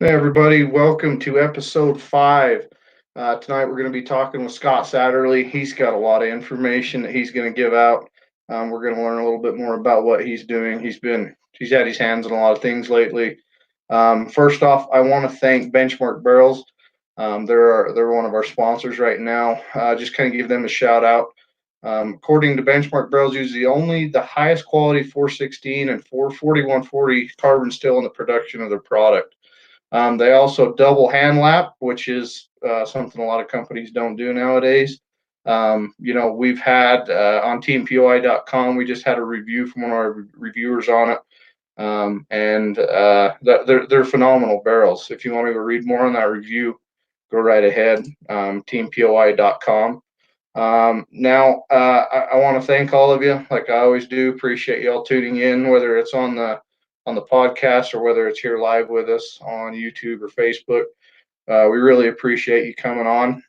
Hey, everybody. Welcome to episode 5. Tonight, we're going to be talking with Scott Satterlee. He's got a lot of information that he's going to give out. We're going to learn a little bit more about what he's doing. He's had his hands in a lot of things lately. First off, I want to thank Benchmark Barrels. They're one of our sponsors right now. Just kind of give them a shout out. According to Benchmark Barrels, use the highest quality 416 and 44140 carbon steel in the production of their product. They also double hand lap, which is something a lot of companies don't do nowadays. We've had on teampoi.com, we just had a review from one of our reviewers on it. They're phenomenal barrels. If you want me to read more on that review, go right ahead, teampoi.com. I want to thank all of you, like I always do. Appreciate y'all tuning in, whether it's on the podcast or whether it's here live with us on YouTube or Facebook. We really appreciate you coming on.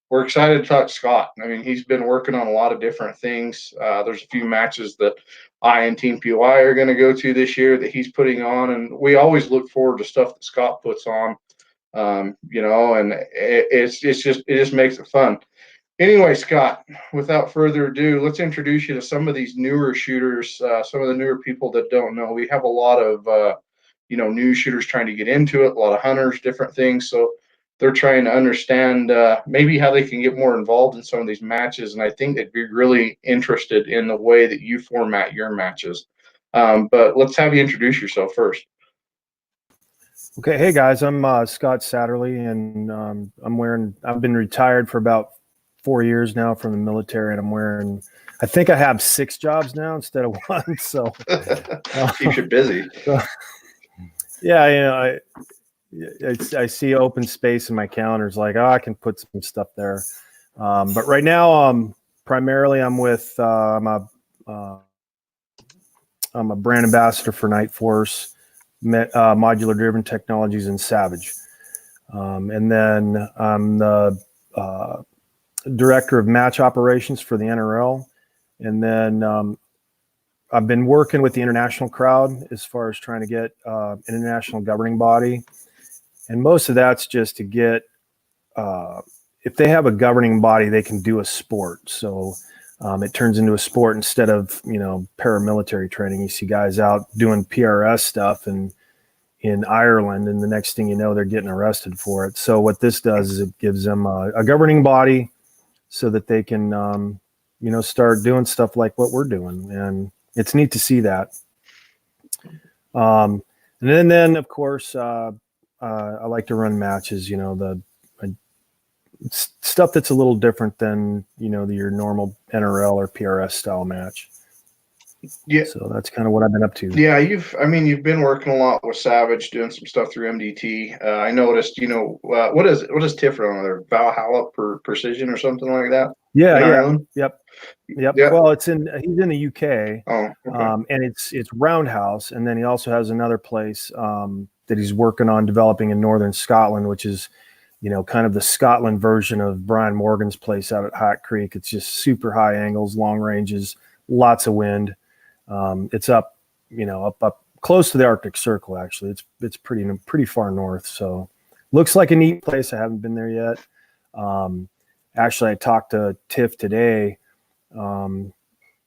We're excited to talk to Scott. I mean, he's been working on a lot of different things. There's a few matches that I and Team POI are going to go to this year that he's putting on, and we always look forward to stuff that Scott puts on. And it just makes it fun. Anyway, Scott, without further ado, let's introduce you to some of these newer shooters, some of the newer people that don't know. We have a lot of, new shooters trying to get into it, a lot of hunters, different things. So they're trying to understand maybe how they can get more involved in some of these matches. And I think they'd be really interested in the way that you format your matches. But let's have you introduce yourself first. Okay. Hey, guys, I'm Scott Satterlee, and I've been retired for about 4 years now from the military, and I think I have 6 jobs now instead of 1. So keeps you busy. Yeah, I see open space in my calendar. It's like, I can put some stuff there. But right now, primarily I'm with I'm a brand ambassador for Night Force, Modular Driven Technologies, and Savage. And then I'm the director of match operations for the NRL. And then I've been working with the international crowd as far as trying to get an international governing body. And most of that's just to get, if they have a governing body, they can do a sport. So it turns into a sport instead of, paramilitary training. You see guys out doing PRS stuff in Ireland, and the next thing you know, they're getting arrested for it. So what this does is it gives them a governing body so that they can, start doing stuff like what we're doing. And it's neat to see that. And then of course, I like to run matches, stuff that's a little different than, your normal NRL or PRS style match. Yeah. So that's kind of what I've been up to. Yeah, you've been working a lot with Savage, doing some stuff through MDT. I noticed, what is TIF on there? Valhalla Precision or something like that? Yeah, in yeah. Ireland? Yep. Well, he's in the UK. Oh, okay. And it's Roundhouse, and then he also has another place that he's working on developing in northern Scotland, which is, kind of the Scotland version of Brian Morgan's place out at Hot Creek. It's just super high angles, long ranges, lots of wind. It's up close to the Arctic Circle. Actually, it's pretty far north. So looks like a neat place. I haven't been there yet. Actually, I talked to Tiff today,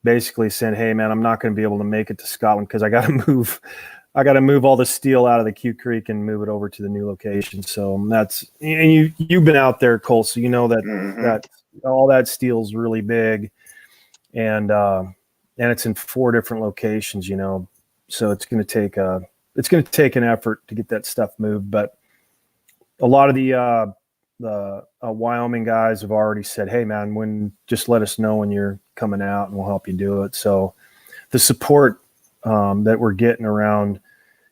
basically saying, "Hey, man, I'm not going to be able to make it to Scotland because I got to move all the steel out of the Q Creek and move it over to the new location." So and you've been out there, Cole, so you know that that all that steel's really big, and it's in 4 different locations, so it's going to take an effort to get that stuff moved. But a lot of the Wyoming guys have already said, "Hey, man, just let us know when you're coming out, and we'll help you do it." So the support that we're getting around,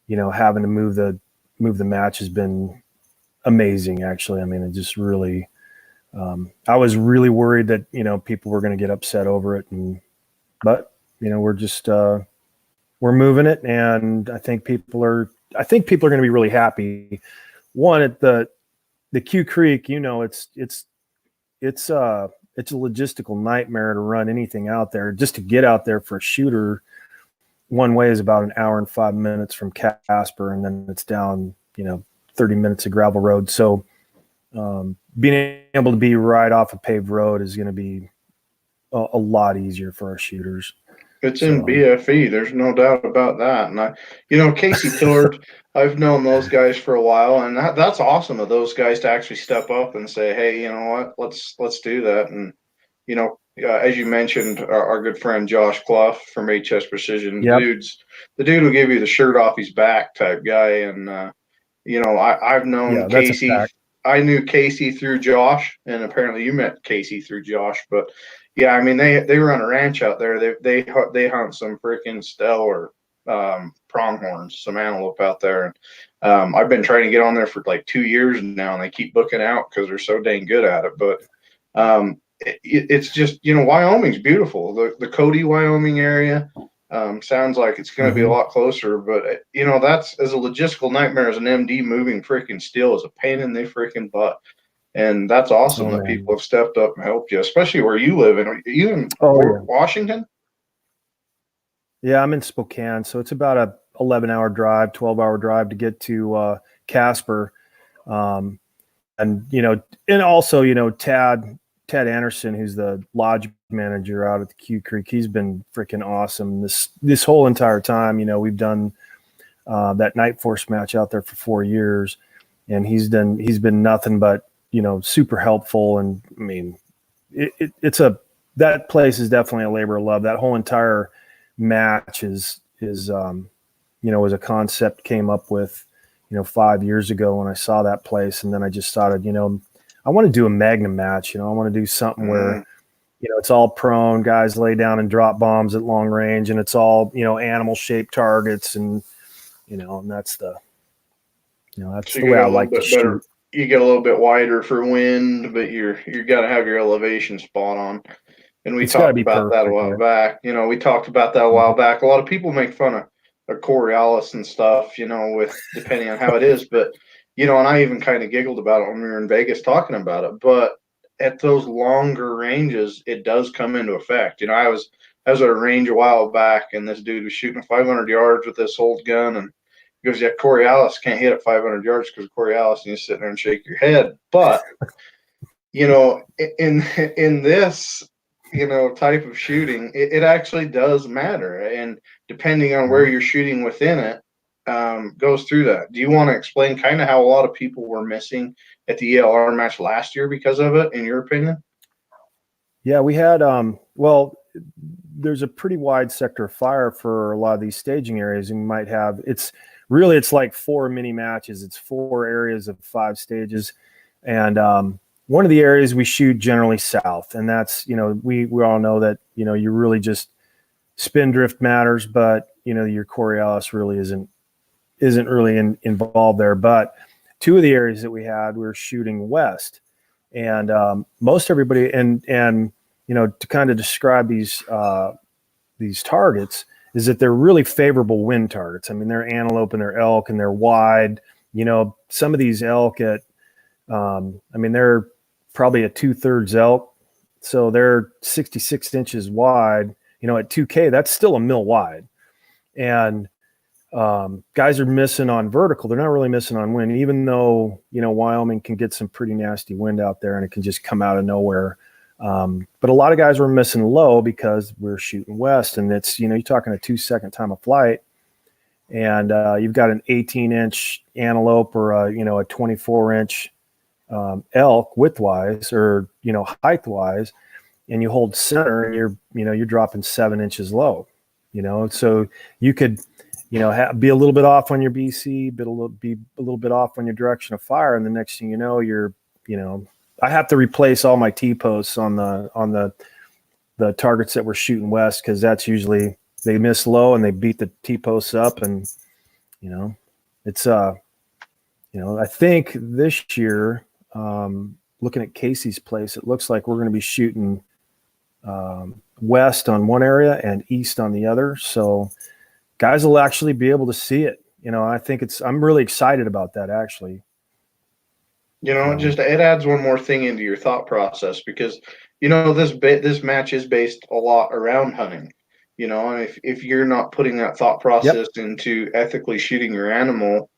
having to move the match has been amazing. Actually, I mean, it just really. I was really worried that people were going to get upset over it, but we're just we're moving it, and I think people are going to be really happy. One, at the Q Creek, it's a logistical nightmare to run anything out there. Just to get out there for a shooter, one way is about an hour and 5 minutes from Casper, and then it's down 30 minutes of gravel road. So being able to be right off a paved road is going to be a lot easier for our shooters. It's in BFE. There's no doubt about that. And Casey Tillard, I've known those guys for a while, and that's awesome of those guys to actually step up and say, hey, you know what, let's do that. And, as you mentioned, our good friend Josh Clough from HS Precision, Yep. the dude will give you the shirt off his back type guy. And, I've known Casey. I knew Casey through Josh, and apparently you met Casey through Josh. But yeah, I mean they run a ranch out there. They hunt some freaking stellar pronghorns, some antelope out there. And I've been trying to get on there for like 2 years now, and they keep booking out because they're so dang good at it. But it's just Wyoming's beautiful. The Cody, Wyoming area. Sounds like it's going to be a lot closer, but that's as a logistical nightmare as an MD moving freaking steel is a pain in the freaking butt. And that's awesome that people have stepped up and helped you, especially where you live. And are you in Washington? Yeah, I'm in Spokane. So it's about a 11-hour drive, 12-hour drive to get to Casper. And also, Ted Anderson, who's the lodge manager out at the Q Creek, he's been freaking awesome this whole entire time. We've done that Night Force match out there for 4 years, and he's been nothing but super helpful. And I mean, that place is definitely a labor of love. That whole entire match is was a concept came up with 5 years ago when I saw that place, and then I just started I want to do a Magnum match. I want to do something where, it's all prone, guys lay down and drop bombs at long range, and it's all, animal shaped targets. And, and that's the way I like to shoot. You get a little bit wider for wind, but you got to have your elevation spot on. And we talked about that a while back. We talked about that a while back. A lot of people make fun of Coriolis and stuff, with depending on how it is, but and I even kind of giggled about it when we were in Vegas talking about it. But at those longer ranges, it does come into effect. I was at a range a while back, and this dude was shooting 500 yards with this old gun, and he goes, "Yeah, Coriolis can't hit at 500 yards because Coriolis," and you sit there and shake your head. But in this type of shooting, it actually does matter, and depending on where you're shooting within it. Goes through that. Do you want to explain kind of how a lot of people were missing at the ELR match last year because of it, in your opinion? Yeah, we had, there's a pretty wide sector of fire for a lot of these staging areas. And you might have, it's like 4 mini matches. It's 4 areas of 5 stages. And one of the areas we shoot generally south. And that's, we all know that, you really just spin drift matters, but, your Coriolis really isn't really involved there. But 2 of the areas that we were shooting west, and most everybody, and to kind of describe these targets is that they're really favorable wind targets. I mean, they're antelope and they're elk and they're wide. Some of these elk they're probably a 2/3 elk, so they're 66 inches wide. At 2K, that's still a mil wide, and guys are missing on vertical. They're not really missing on wind, even though, Wyoming can get some pretty nasty wind out there and it can just come out of nowhere. But a lot of guys were missing low because we're shooting west, and it's, you're talking a 2-second time of flight, and you've got an 18-inch antelope or a 24-inch elk widthwise or, height-wise, and you hold center and you're dropping 7 inches low, so you could, be a little bit off on your BC, be a little bit off on your direction of fire, and the next thing you know, I have to replace all my T-posts on the targets that we're shooting west, because that's usually they miss low and they beat the T-posts up, and it's I think this year, looking at Casey's place, it looks like we're going to be shooting west on one area and east on the other, so guys will actually be able to see it. I think I'm really excited about that, actually. Just it adds one more thing into your thought process, because, this match is based a lot around hunting, and if you're not putting that thought process into ethically shooting your animal,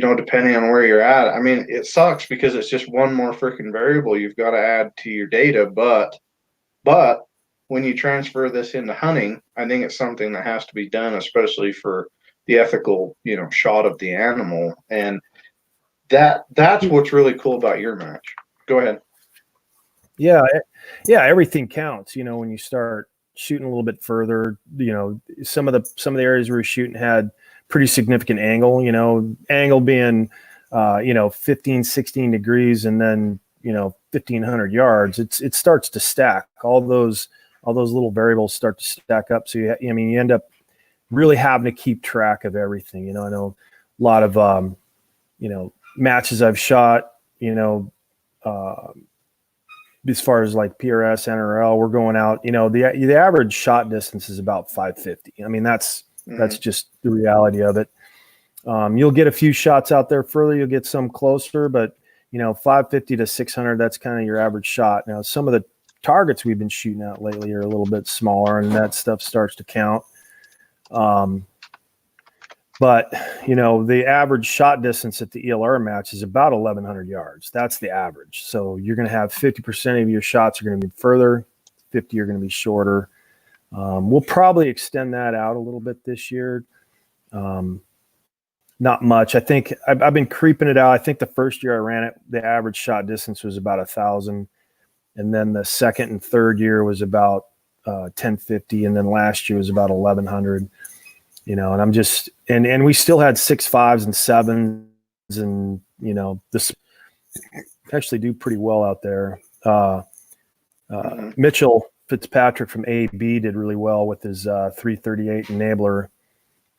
depending on where you're at. I mean, it sucks because it's just one more freaking variable you've got to add to your data. But when you transfer this into hunting, I think it's something that has to be done, especially for the ethical, shot of the animal. And that's what's really cool about your match. Go ahead. Yeah, everything counts. When you start shooting a little bit further, some of the areas we were shooting had pretty significant angle. Angle being 15, 16 degrees, and then 1,500 yards. It starts to stack. All those little variables start to stack up. So you end up really having to keep track of everything. I know a lot of matches I've shot. As far as like PRS, NRL, we're going out, the average shot distance is about 550. I mean, that's just the reality of it. You'll get a few shots out there further, you'll get some closer, but 550 to 600, that's kind of your average shot. Now, some of the targets we've been shooting at lately are a little bit smaller, and that stuff starts to count. But the average shot distance at the ELR match is about 1,100 yards. That's the average. So you're going to have 50% of your shots are going to be further, 50 are going to be shorter. We'll probably extend that out a little bit this year. Not much. I think I've been creeping it out. I think the first year I ran it, the average shot distance was about 1,000, and then the second and third year was about 1,050, and then last year was about 1,100. And I'm just, and we still had 6.5s and 7s, and this actually do pretty well out there. Mitchell Fitzpatrick from AB did really well with his 338 enabler.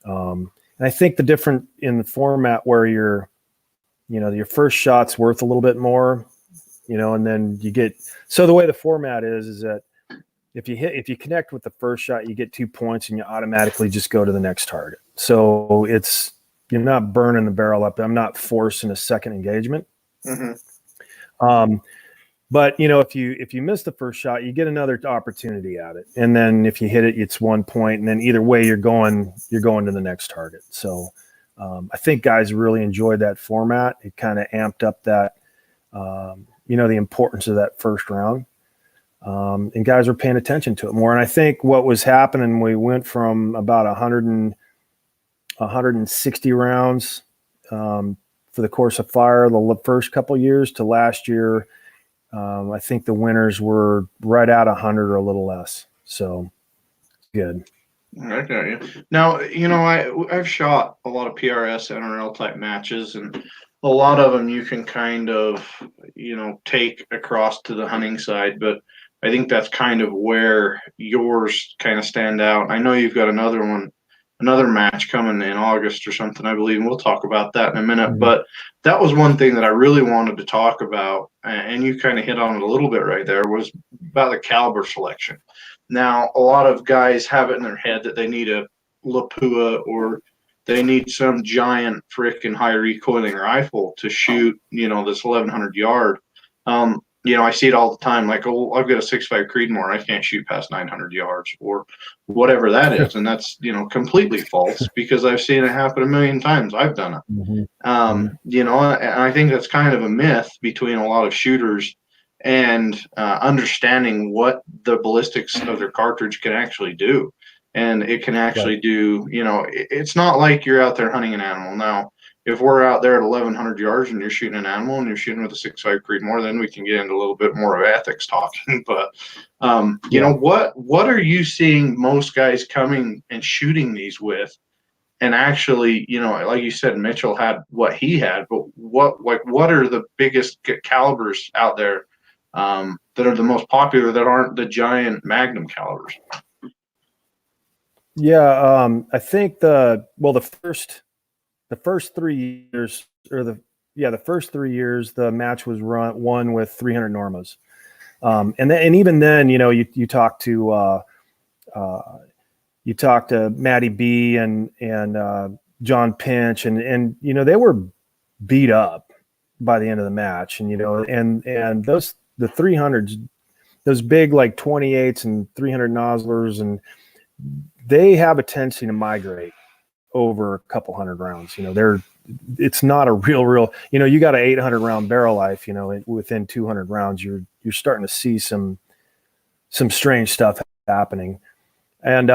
And I think the different in the format where your first shot's worth a little bit more, and then you get, so the way the format is that if you connect with the first shot, you get 2 points and you automatically just go to the next target. So you're not burning the barrel up. I'm not forcing a second engagement. But if you miss the first shot, you get another opportunity at it. And then if you hit it, it's 1 point. And then either way you're going to the next target. So I think guys really enjoyed that format. It kind of amped up that, the importance of that first round. And guys were paying attention to it more. And I think what was happening, we went from about 160 rounds for the course of fire the first couple of years to last year. I think the winners were right at 100 or a little less. So good. I got you. Now, I've shot a lot of PRS, NRL type matches, and a lot of them you can kind of, take across to the hunting side, but I think that's kind of where yours kind of stand out. I know you've got another match coming in August or something, I believe, and we'll talk about that in a minute. Mm-hmm. But that was one thing that I really wanted to talk about, and you kind of hit on it a little bit right there, was about the caliber selection. Now, a lot of guys have it in their head that they need a Lapua or they need some giant freaking high recoiling rifle to shoot, this 1,100 yard. I see it all the time. Like, oh, I've got a 6.5 Creedmoor. I can't shoot past 900 yards or whatever that is. And that's, completely false because I've seen it happen a million times. I've done it. And I think that's kind of a myth between a lot of shooters and understanding what the ballistics of their cartridge can actually do. And it can actually do, it's not like you're out there hunting an animal. Now, if we're out there at 1,100 yards and you're shooting an animal and you're shooting with a 6.5 Creedmoor, then we can get into a little bit more of ethics talking. But, what are you seeing most guys coming and shooting these with? And actually, like you said, Mitchell had what he had, but what are the biggest calibers out there that are the most popular that aren't the giant Magnum calibers? Yeah, I think the first 3 years, the first 3 years, the match was won with 300 Normas, and even then, you talk to Matty B and John Pinch, and they were beat up by the end of the match, and and the 300s, those big like 28s and 300 nozzlers, and they have a tendency to migrate over a couple hundred rounds. It's not a real, you got an 800 round barrel life, within 200 rounds, you're starting to see some strange stuff happening. And,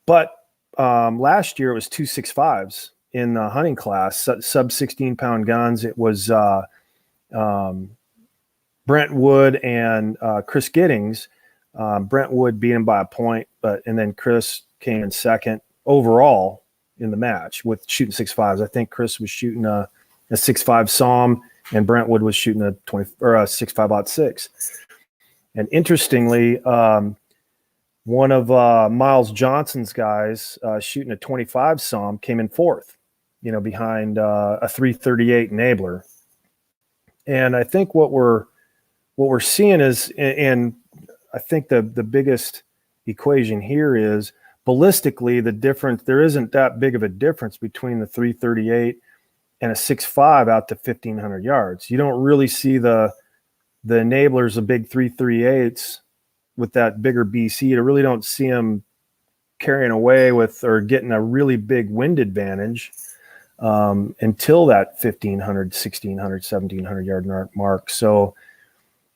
but last year it was 2.65s in the hunting class, sub 16 pound guns. It was, Brent Wood and Chris Giddings. Brent Wood beat him by a point, and then Chris came in second overall in the match with shooting 6.5s. I think Chris was shooting a 6.5 SAUM, and Brent Wood was shooting a 6.5-06. And interestingly, one of Miles Johnson's guys shooting a 25 SAUM came in fourth, behind a 338 Enabler. And I think what we're seeing is, and I think the biggest equation here is ballistically the difference. There isn't that big of a difference between the 338 and a 6.5 out to 1,500 yards. You don't really see the Enablers, the big 338s with that bigger BC. You really don't see them carrying away with or getting a really big wind advantage until that 1,500, 1,600, 1,700 yard mark. So,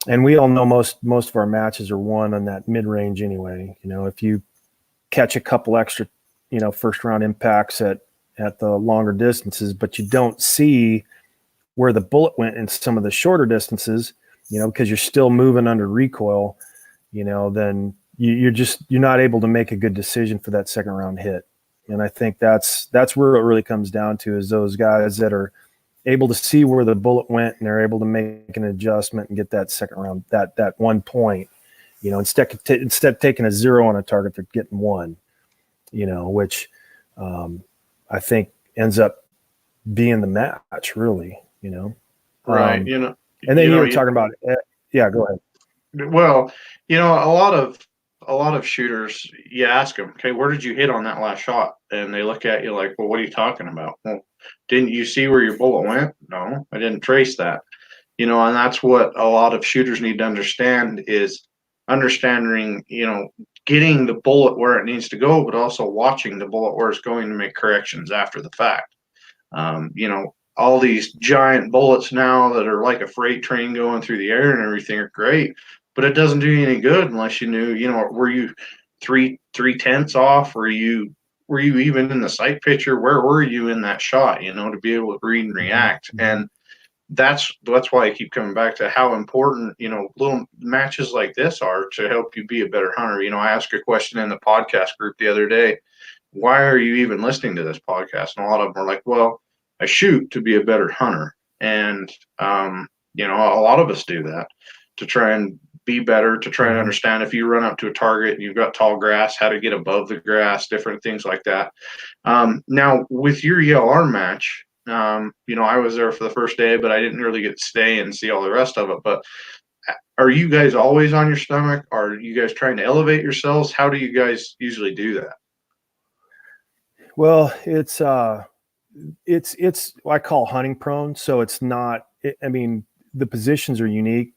and we all know most of our matches are won on that mid range anyway. If you catch a couple extra, first round impacts at the longer distances, but you don't see where the bullet went in some of the shorter distances, because you're still moving under recoil, then you're not able to make a good decision for that second round hit. And I think that's where it really comes down to, is those guys that are able to see where the bullet went and they're able to make an adjustment and get that second round, that 1 point, instead of taking a 0 on a target, they're getting 1, which I think ends up being the match, really, Right. And then you were talking about, yeah, go ahead. Well, a lot of shooters, you ask them, okay, where did you hit on that last shot? And they look at you like, well, what are you talking about? Well, didn't you see where your bullet went? No, I didn't trace that. And that's what a lot of shooters need to understand, is understanding, getting the bullet where it needs to go, but also watching the bullet where it's going to make corrections after the fact. All these giant bullets now that are like a freight train going through the air and everything are great, but it doesn't do you any good unless you knew, were you three tenths off? Were you even in the sight picture? Where were you in that shot, to be able to read and react? And that's why I keep coming back to how important, little matches like this are to help you be a better hunter. I asked a question in the podcast group the other day, why are you even listening to this podcast? And a lot of them are like, well, I shoot to be a better hunter. And, a lot of us do that to try and be better, to try and understand if you run up to a target and you've got tall grass, how to get above the grass, different things like that. Now with your ELR match, I was there for the first day, but I didn't really get to stay and see all the rest of it. But are you guys always on your stomach? Are you guys trying to elevate yourselves? How do you guys usually do that? Well, it's what I call hunting prone. So it's not, the positions are unique.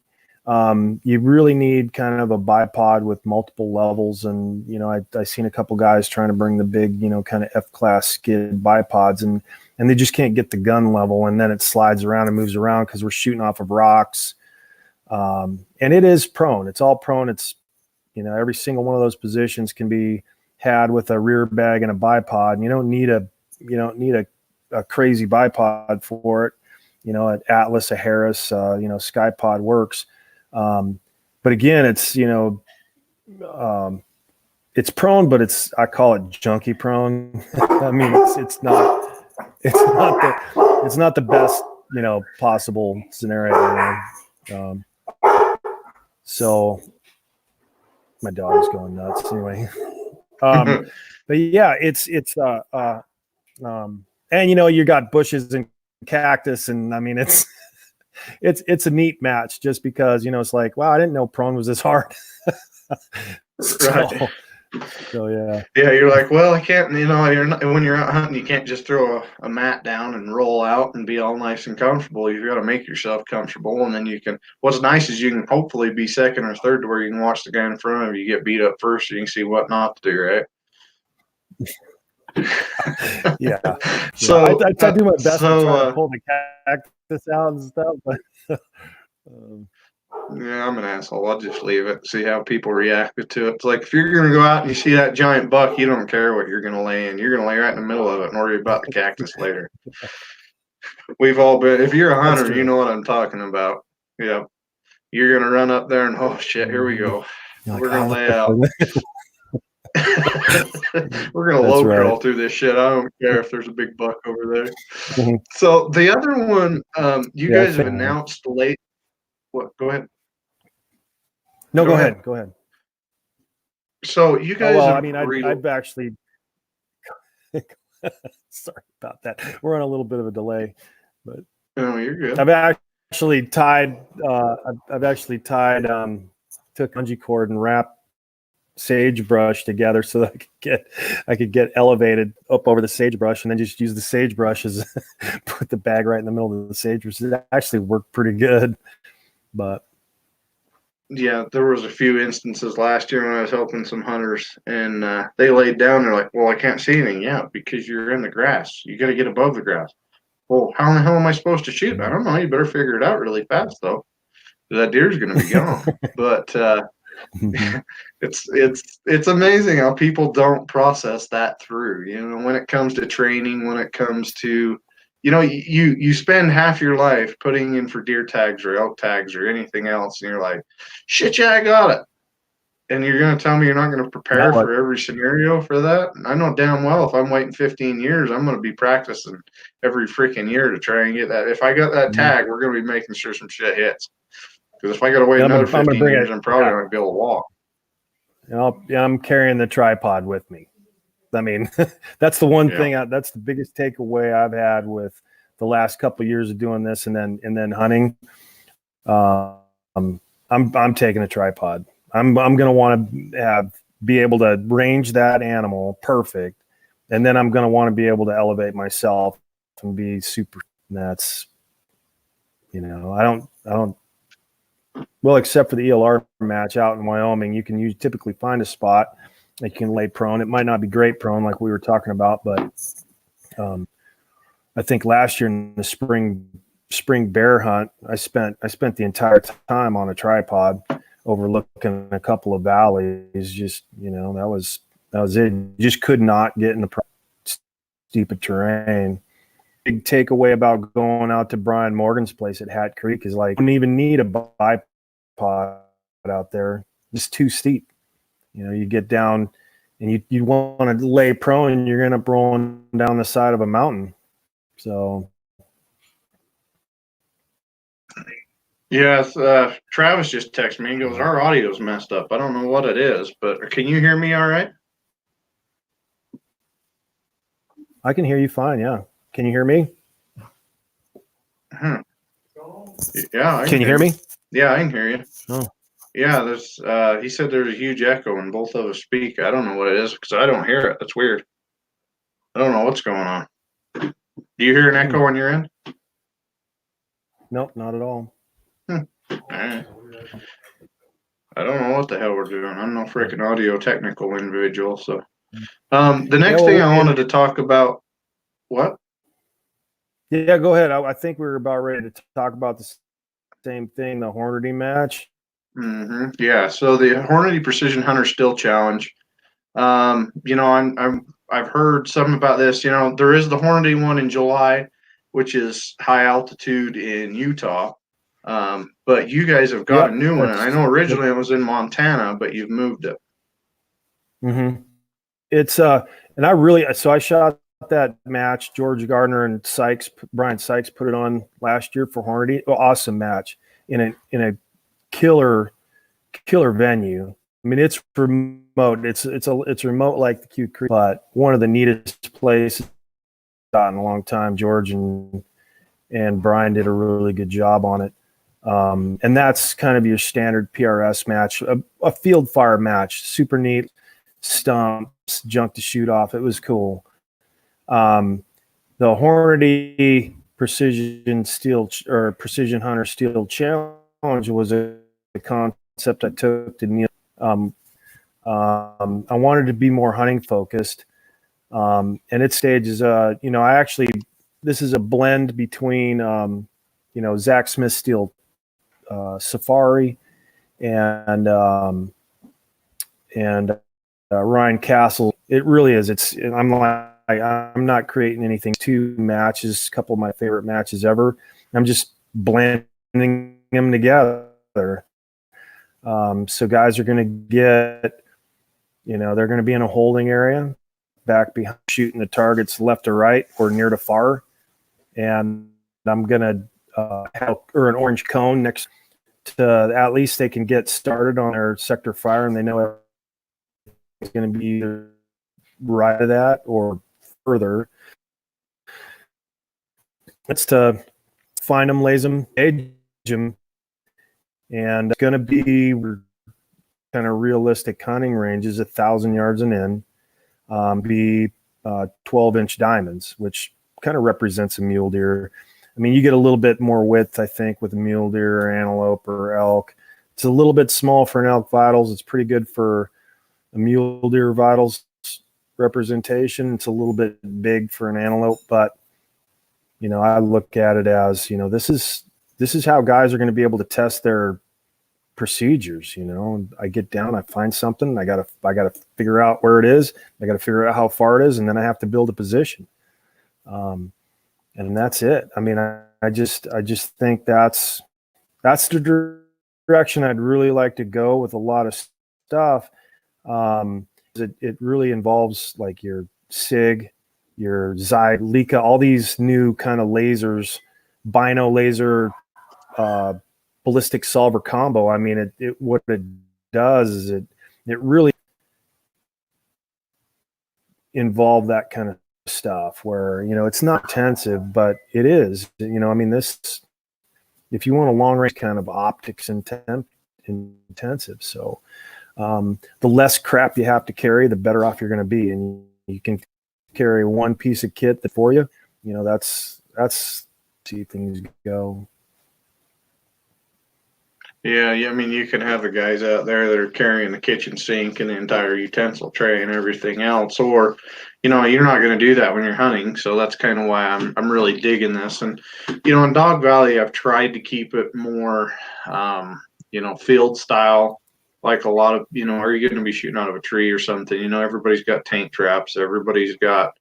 You really need kind of a bipod with multiple levels. And, I seen a couple guys trying to bring the big, kind of F-class skid bipods, and they just can't get the gun level. And then it slides around and moves around because we're shooting off of rocks. And it is prone. It's all prone. It's, every single one of those positions can be had with a rear bag and a bipod. And you don't need a crazy bipod for it. An Atlas, a Harris, SkyPod works. But again, it's, it's prone, but I call it junkie prone. It's not the best, possible scenario. So my dog's going nuts anyway. But yeah, and you got bushes and cactus, and it's a neat match just because, it's like, wow, I didn't know prone was this hard. So yeah. Yeah, you're like, well, I can't, you're not, when you're out hunting, you can't just throw a mat down and roll out and be all nice and comfortable. You've got to make yourself comfortable, and then you can, what's nice is you can hopefully be second or third to where you can watch the guy in front of you get beat up first, so you can see what not to do, right? Yeah. So, I do my best to try to so pull the cactus out and stuff, but yeah, I'm an asshole. I'll just leave it, see how people react to it. It's like if you're gonna go out and you see that giant buck, you don't care what you're gonna lay in. You're gonna lay right in the middle of it and worry about the cactus later. We've all been. If you're a that's hunter, you true. know what I'm talking about. Yeah, you're gonna run up there and oh shit, here we go. You're We're like, gonna oh, lay out. We're gonna that's low right. crawl through this shit. I don't care if there's a big buck over there. Mhm. So the other one, you Yeah, guys have announced late. What? Go ahead. no, Go go ahead. ahead. Go ahead. So you Oh, guys well, I have mean, I've actually sorry about that. We're on a little bit of a delay, but Oh, you're good. I've actually tied. I've actually tied. Took bungee cord and wrapped sagebrush together so that I could get elevated up over the sagebrush, and then just use the sagebrush as put the bag right in the middle of the sagebrush. It actually worked pretty good, but Yeah, there was a few instances last year when I was helping some hunters, and they laid down. They're like, "Well, I can't see anything." Yeah, because you're in the grass. You got to get above the grass. Well, how in the hell am I supposed to shoot? I don't know. You better figure it out really fast, though. That deer's going to be gone. But it's amazing how people don't process that through. You know, when it comes to training, when it comes to, you spend half your life putting in for deer tags or elk tags or anything else, and you're like, shit, yeah, I got it. And you're going to tell me you're not going to prepare for every scenario for that? And I know damn well if I'm waiting 15 years, I'm going to be practicing every freaking year to try and get that. If I got that tag, we're going to be making sure some shit hits. Because if I got to wait another 15 years, I'm probably not going to be able to walk. I'm carrying the tripod with me. I mean, that's the one thing. That's the biggest takeaway I've had with the last couple of years of doing this, and then hunting. I'm taking a tripod. I'm going to want to be able to range that animal perfect, and then I'm going to want to be able to elevate myself and be super. That's, I don't. Well, except for the ELR match out in Wyoming, you can typically find a spot that you can lay prone. It might not be great prone like we were talking about, but I think last year in the spring bear hunt, I spent the entire time on a tripod overlooking a couple of valleys. Just, that was it. You just could not get in the steep terrain. Big takeaway about going out to Brian Morgan's place at Hat Creek is like, you don't even need a bipod out there. It's too steep. You get down and you want to lay prone and you're going to rolling down the side of a mountain. So. Yes, Travis just texted me and goes, our audio's messed up. I don't know what it is, but can you hear me all right? I can hear you fine, yeah. Can you hear me? Yeah. Can you hear me? Yeah, I can hear you. Oh. Yeah, he said there's a huge echo when both of us speak. I don't know what it is because I don't hear it. That's weird. I don't know what's going on. Do you hear an echo on your end? Nope, not at all. All right. I don't know what the hell we're doing. I'm no freaking audio technical individual. So, the next thing I wanted to talk about, what? Yeah, go ahead. I think we were about ready to talk about the same thing, the Hornady match. Mm-hmm. Yeah. So the Hornady Precision Hunter Still Challenge. I've heard something about this. There is the Hornady one in July, which is high altitude in Utah. But you guys have got a new one. And I know originally it was in Montana, but you've moved it. Mm-hmm. It's and I shot that match. George Gardner and Brian Sykes put it on last year for Hornady. Awesome match in a killer venue. I mean, it's remote. It's remote like the Q Creek, but one of the neatest places in a long time. George and Brian did a really good job on it. And that's kind of your standard PRS match, a field fire match, super neat, stumps, junk to shoot off. It was cool. The Hornady Precision Hunter Steel Challenge was a concept I took to Neil. I wanted to be more hunting focused. And its stage is, this is a blend between, Zach Smith Steel Safari and Ryan Castle. It really is. I'm not creating anything. 2 matches, a couple of my favorite matches ever. I'm just blending them together. So guys are going to get, they're going to be in a holding area, back behind, shooting the targets left to right or near to far. And I'm going to have an orange cone next to, at least they can get started on their sector fire, and they know it's going to be either right of that or further. It's to find them, laze them, age them, and it's going to be kind of realistic hunting ranges, 1,000 yards and in, be 12-inch diamonds, which kind of represents a mule deer. I mean, you get a little bit more width, I think, with a mule deer or antelope or elk. It's a little bit small for an elk vitals. It's pretty good for a mule deer vitals representation. It's a little bit big for an antelope, but I look at it as, this is how guys are going to be able to test their procedures. I get down, I find something, I gotta figure out where it is, I gotta figure out how far it is, and then I have to build a position. And that's it. I mean, I just think that's the direction I'd really like to go with a lot of stuff. It really involves like your SIG, your Zy, Leica, all these new kind of lasers, bino laser, ballistic solver combo. I mean, it what it does is it really involve that kind of stuff where, it's not intensive, but it is, I mean, this, if you want a long range kind of optics intensive. So, the less crap you have to carry, the better off you're going to be. And you can carry one piece of kit that for you, that's see things go. Yeah, I mean, you can have the guys out there that are carrying the kitchen sink and the entire utensil tray and everything else, or, you're not going to do that when you're hunting. So that's kind of why I'm really digging this. And, in Dog Valley, I've tried to keep it more, field style, like a lot of, are you going to be shooting out of a tree or something? Everybody's got tank traps. Everybody's got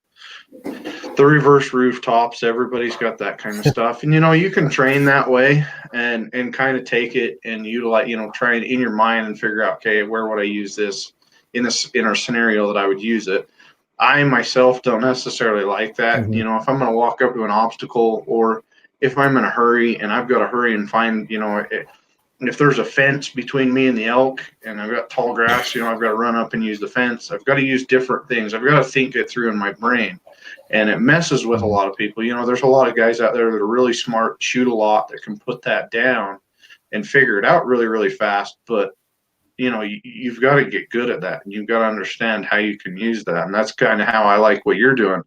the reverse rooftops. Everybody's got that kind of stuff. And, you can train that way and kind of take it and utilize, try it in your mind and figure out, okay, where would I use this in our scenario that I would use it. I myself don't necessarily like that. Mm-hmm. If I'm going to walk up to an obstacle, or if I'm in a hurry and I've got to hurry and find, if there's a fence between me and the elk and I've got tall grass, I've got to run up and use the fence. I've got to use different things. I've got to think it through in my brain. And it messes with a lot of people. There's a lot of guys out there that are really smart, shoot a lot, that can put that down and figure it out really, really fast. But, you've got to get good at that. And you've got to understand how you can use that. And that's kind of how I like what you're doing.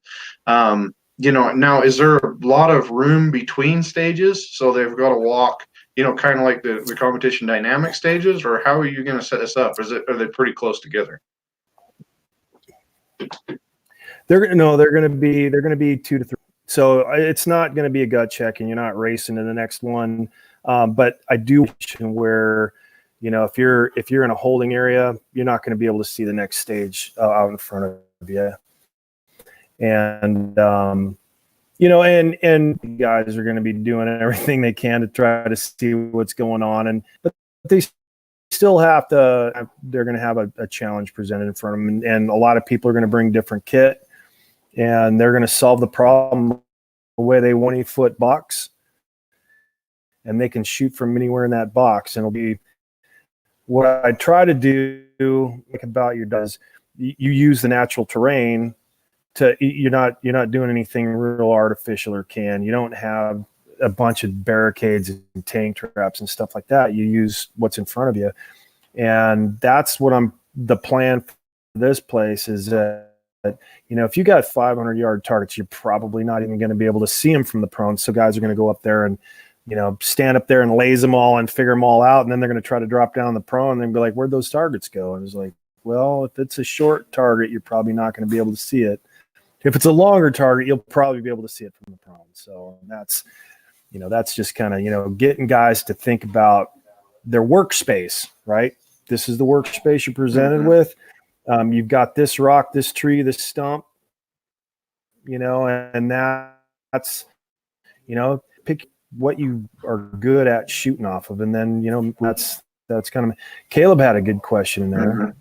Now, is there a lot of room between stages? So they've got to walk, kind of like the competition dynamic stages, or how are you going to set this up? Are they pretty close together? They're going to be 2 to 3. So it's not going to be a gut check and you're not racing to the next one. But I do where, if you're in a holding area, you're not going to be able to see the next stage out in front of you. And, and guys are going to be doing everything they can to try to see what's going on. But they still have to, they're going to have a challenge presented in front of them. And a lot of people are going to bring different kit, and they're going to solve the problem the way they want, 8-foot box, and they can shoot from anywhere in that box. And it'll be what I try to do about your does. You use the natural terrain to, you're not doing anything real artificial or you don't have a bunch of barricades and tank traps and stuff like that. You use what's in front of you. And that's what the plan for this place is that, if you got 500-yard targets, you're probably not even going to be able to see them from the prone. So guys are going to go up there and, stand up there and laze them all and figure them all out. And then they're going to try to drop down the prone and be like, where'd those targets go? And it's like, well, if it's a short target, you're probably not going to be able to see it. if it's a longer target, you'll probably be able to see it from the prone. So that's just kind of, getting guys to think about their workspace, right? This is the workspace you're presented with. You've got this rock, this tree, this stump, and that's, pick what you are good at shooting off of. And then, that's kind of, Caleb had a good question in there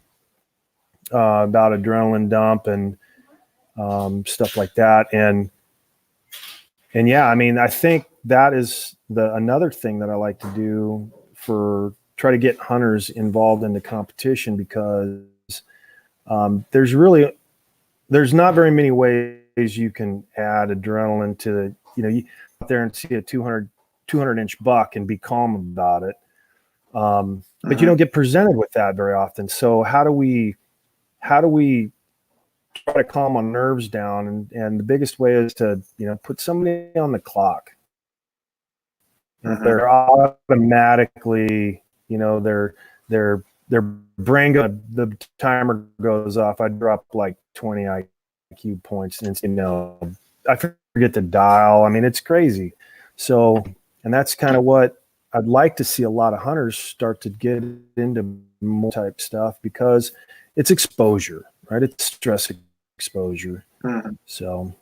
about adrenaline dump and stuff like that. And yeah, I mean, I think that is another thing that I like to do try to get hunters involved in the competition, because there's not very many ways you can add adrenaline to the, you out there and see a 200 inch buck and be calm about it. But you don't get presented with that very often. So how do we try to calm our nerves down? And the biggest way is to, put somebody on the clock. They're automatically, their brain the timer goes off. I drop like 20 IQ points, and I forget to dial. I mean, it's crazy. So, and that's kind of what I'd like to see a lot of hunters start to get into more type stuff, because it's exposure, right? It's stress exposure. So.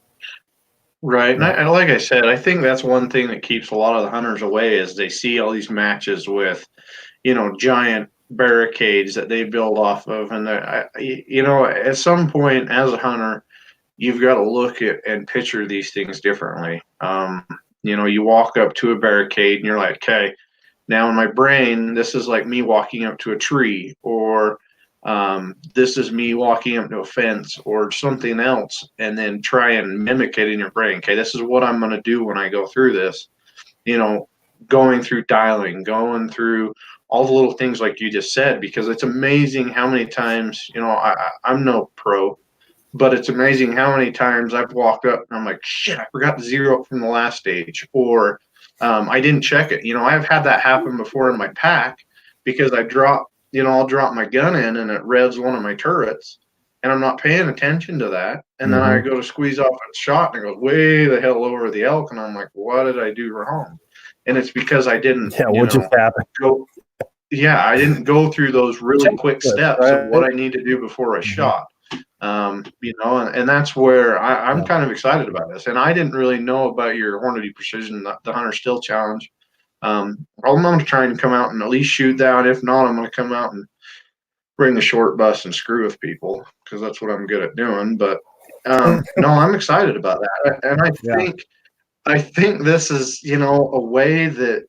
Right. And like I said, I think that's one thing that keeps a lot of the hunters away, is they see all these matches with, giant barricades that they build off of. And, at some point as a hunter, you've got to look at and picture these things differently. You walk up to a barricade and you're like, okay, now in my brain, this is like me walking up to a tree, or this is me walking up to a fence or something else, and then try and mimic it in your brain. Okay, this is what I'm going to do when I go through this, going through dialing, going through all the little things like you just said, because it's amazing how many times, I'm no pro, but it's amazing how many times I've walked up and I'm like, shit, I forgot to zero up from the last stage, or I didn't check it. I've had that happen before in my pack, because I'll drop my gun in and it revs one of my turrets, and I'm not paying attention to that. And then I go to squeeze off a shot and it goes way the hell over the elk. And I'm like, what did I do wrong? And it's because I didn't, what just happened? I didn't go through those really quick steps of what I need to do before I shot. And that's where I'm kind of excited about this. And I didn't really know about your Hornady Precision, the Hunter Still Challenge. I'm going to try and come out and at least shoot that. If not, I'm going to come out and bring the short bus and screw with people, because that's what I'm good at doing. But no, I'm excited about that. And I think this is, a way that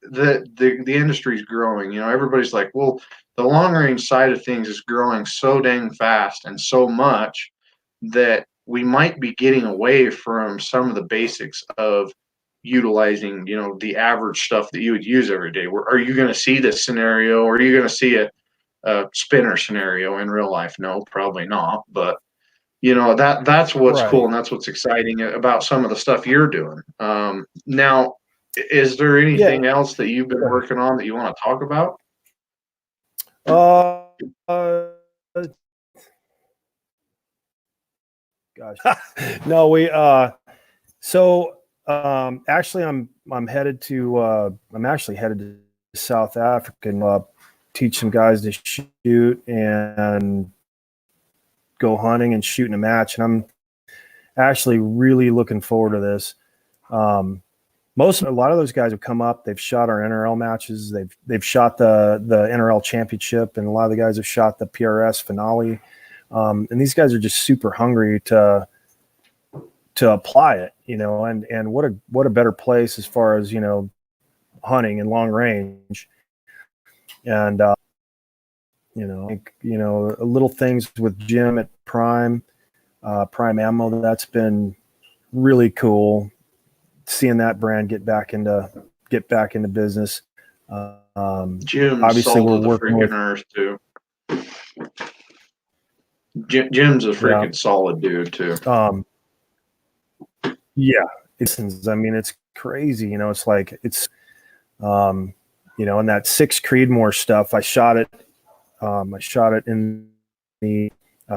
the industry is growing. Everybody's like, well, the long range side of things is growing so dang fast and so much that we might be getting away from some of the basics of utilizing, the average stuff that you would use every day. Are you going to see this scenario, or are you going to see a spinner scenario in real life? No, probably not. But that's what's cool, and that's what's exciting about some of the stuff you're doing. Now, is there anything else that you've been working on that you want to talk about? Gosh, no, actually I'm headed to South Africa and teach some guys to shoot and go hunting and shooting a match. And I'm actually really looking forward to this. A lot of those guys have come up. They've shot our NRL matches. They've shot the NRL championship, and a lot of the guys have shot the PRS finale. And these guys are just super hungry to apply it, and what a better place as far as, hunting and long range. And, little things with Jim at Prime Ammo, that's been really cool. Seeing that brand get back into business. Jim's obviously we're working with earth too. Jim's a freaking solid dude too. It's crazy. It's like and that 6 Creedmoor stuff. I shot it in the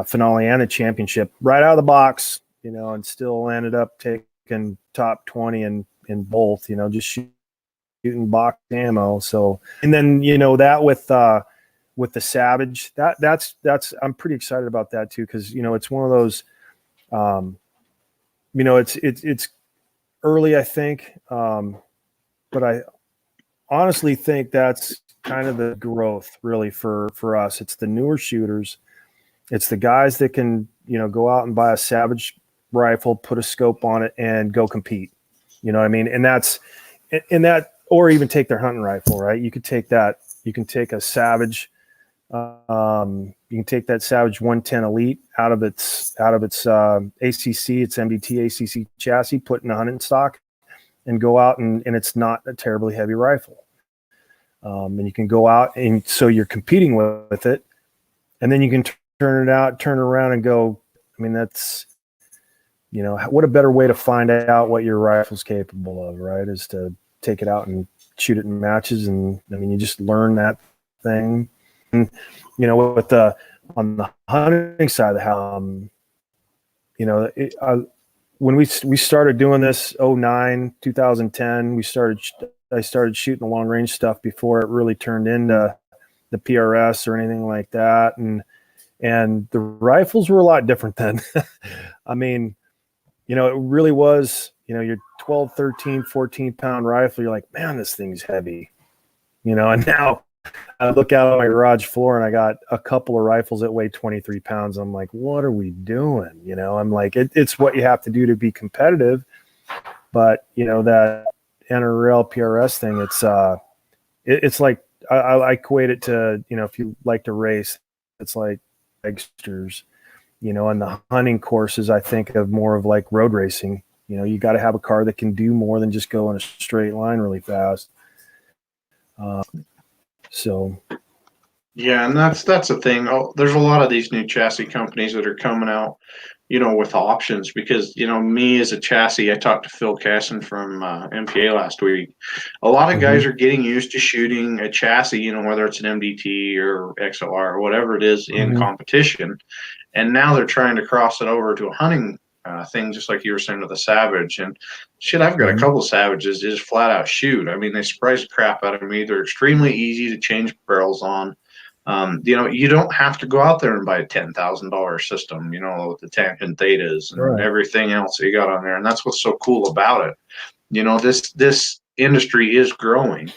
finale and the championship right out of the box. and still ended up taking top 20 in both, just shooting box ammo. So, and then, that with the Savage, that's I'm pretty excited about that too. Cause it's one of those, it's early, I think. But I honestly think that's kind of the growth really for us. It's the newer shooters. It's the guys that can, go out and buy a Savage rifle, put a scope on it and go compete. You know what I mean? And that's, or even take their hunting rifle, right? You could take that. You can take a Savage. You can take that Savage 110 Elite out of its ACC, its MDT ACC chassis, put in a hunting stock, and go out and it's not a terribly heavy rifle. And you can go out and so you're competing with it, and then you can turn around and go. I mean, that's, what a better way to find out what your rifle's capable of, right? Is to take it out and shoot it in matches. And I mean, you just learn that thing. And, on the hunting side of the house, when we started doing this 2010, I started shooting the long range stuff before it really turned into the PRS or anything like that. And the rifles were a lot different then. I mean, it really was, your 12, 13, 14 pound rifle. You're like, man, this thing's heavy, and now I look out on my garage floor and I got a couple of rifles that weigh 23 pounds. I'm like, what are we doing? I'm like, it's what you have to do to be competitive. But, that NRL PRS thing, it's like, I equate it to, if you like to race, it's like extras, and the hunting courses, I think of more of like road racing. You got to have a car that can do more than just go in a straight line really fast. So, yeah, and that's the thing. Oh, there's a lot of these new chassis companies that are coming out, with options. Because me as a chassis, I talked to Phil Casson from MPA last week. A lot of guys are getting used to shooting a chassis, whether it's an MDT or XLR or whatever it is in competition, and now they're trying to cross it over to a hunting thing, just like you were saying with the Savage. And shit, I've got a couple of Savages just flat out shoot. I mean, they surprise the crap out of me. They're extremely easy to change barrels on. You don't have to go out there and buy a $10,000 system, with the Tankin Thetas and everything else that you got on there. And that's what's so cool about it. This industry is growing.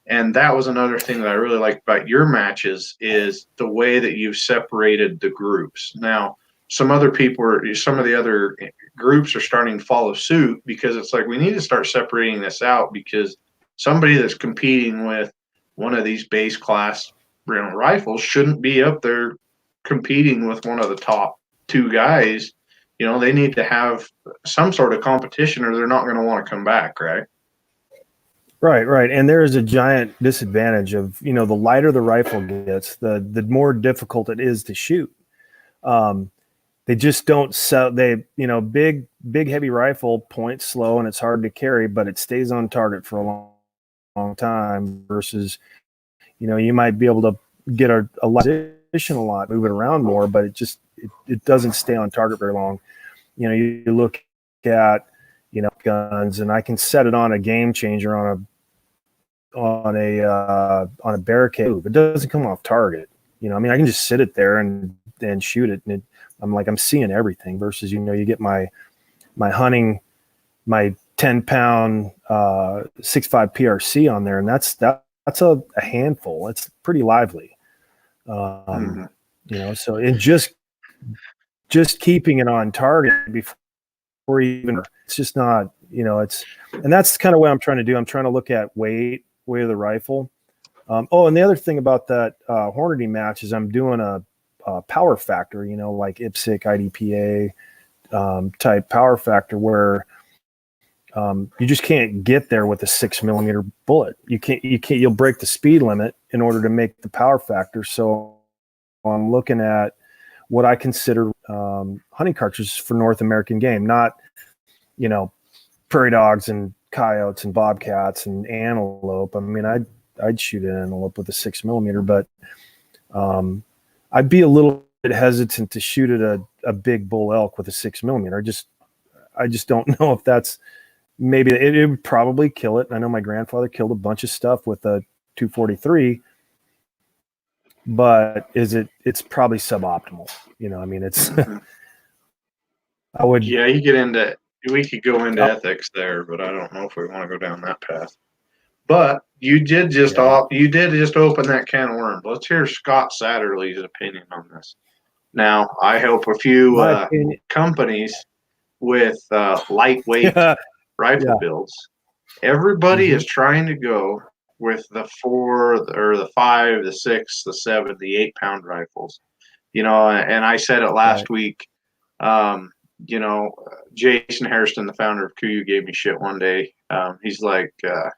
And that was another thing that I really liked about your matches is the way that you've separated the groups. Now, some of the other groups are starting to follow suit, because it's like, we need to start separating this out, because somebody that's competing with one of these base class rifles shouldn't be up there competing with one of the top two guys. They need to have some sort of competition, or they're not going to want to come back, right? Right. And there is a giant disadvantage of, the lighter the rifle gets, the more difficult it is to shoot. They just don't sell. Big heavy rifle points slow and it's hard to carry, but it stays on target for a long time. Versus, you might be able to get a position a lot, move it around more, but it doesn't stay on target very long. You look at guns, and I can set it on a game changer on a barricade. It doesn't come off target. I can just sit it there and shoot it, and I'm seeing everything. Versus, you get my hunting, my 10-pound 6.5 PRC on there, and that's a handful. It's pretty lively. So it just keeping it on target before even, it's just not, and that's kind of what I'm trying to do. I'm trying to look at weight of the rifle. And the other thing about that Hornady match is I'm doing a power factor, like IPSC, IDPA type power factor, where you just can't get there with a 6mm bullet. You'll break the speed limit in order to make the power factor. So I'm looking at what I consider hunting cartridges for North American game, not, prairie dogs and coyotes and bobcats and antelope. I mean, I'd shoot an antelope with a 6mm, but I'd be a little bit hesitant to shoot at a big bull elk with a 6mm. I just don't know if that's maybe it would probably kill it. I know my grandfather killed a bunch of stuff with a 243, but it's probably suboptimal. I mean, it's, I would, Yeah, we could go into ethics there, but I don't know if we want to go down that path. But you did just open that can of worms. Let's hear Scott Satterlee's opinion on this. Now, I help a few companies with lightweight rifle builds. Everybody is trying to go with the 4 or the 5, the 6, the 7, the 8-pound rifles. And I said it last week. Jason Hairston, the founder of KUIU, gave me shit one day. He's like,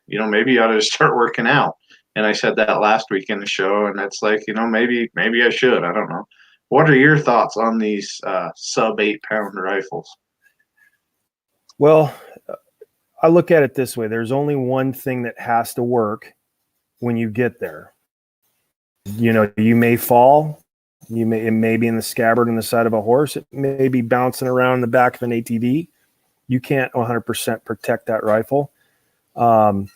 maybe you ought to start working out. And I said that last week in the show, and it's like, maybe I should. I don't know. What are your thoughts on these sub 8-pound rifles? Well, I look at it this way. There's only one thing that has to work when you get there. You may fall. It may be in the scabbard on the side of a horse. It may be bouncing around in the back of an ATV. You can't 100% protect that rifle. What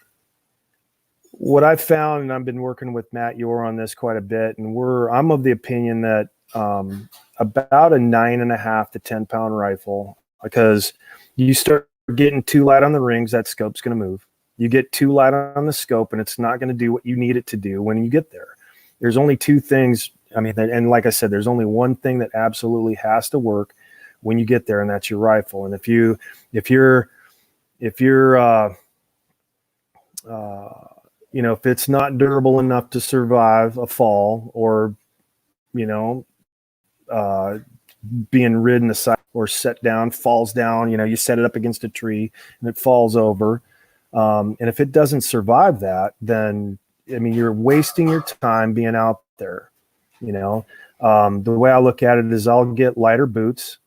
I've found, and I've been working with Matt Yore on this quite a bit, and I'm of the opinion that about a 9.5 to 10-pound rifle, because you start getting too light on the rings, that scope's going to move. You get too light on the scope, and it's not going to do what you need it to do when you get there. There's only two things. I mean, and like I said, there's only one thing that absolutely has to work when you get there, and that's your rifle. And if it's not durable enough to survive a fall, or being ridden aside or set down, falls down, you set it up against a tree and it falls over. And if it doesn't survive that, then, I mean, you're wasting your time being out there. The way I look at it is I'll get lighter boots,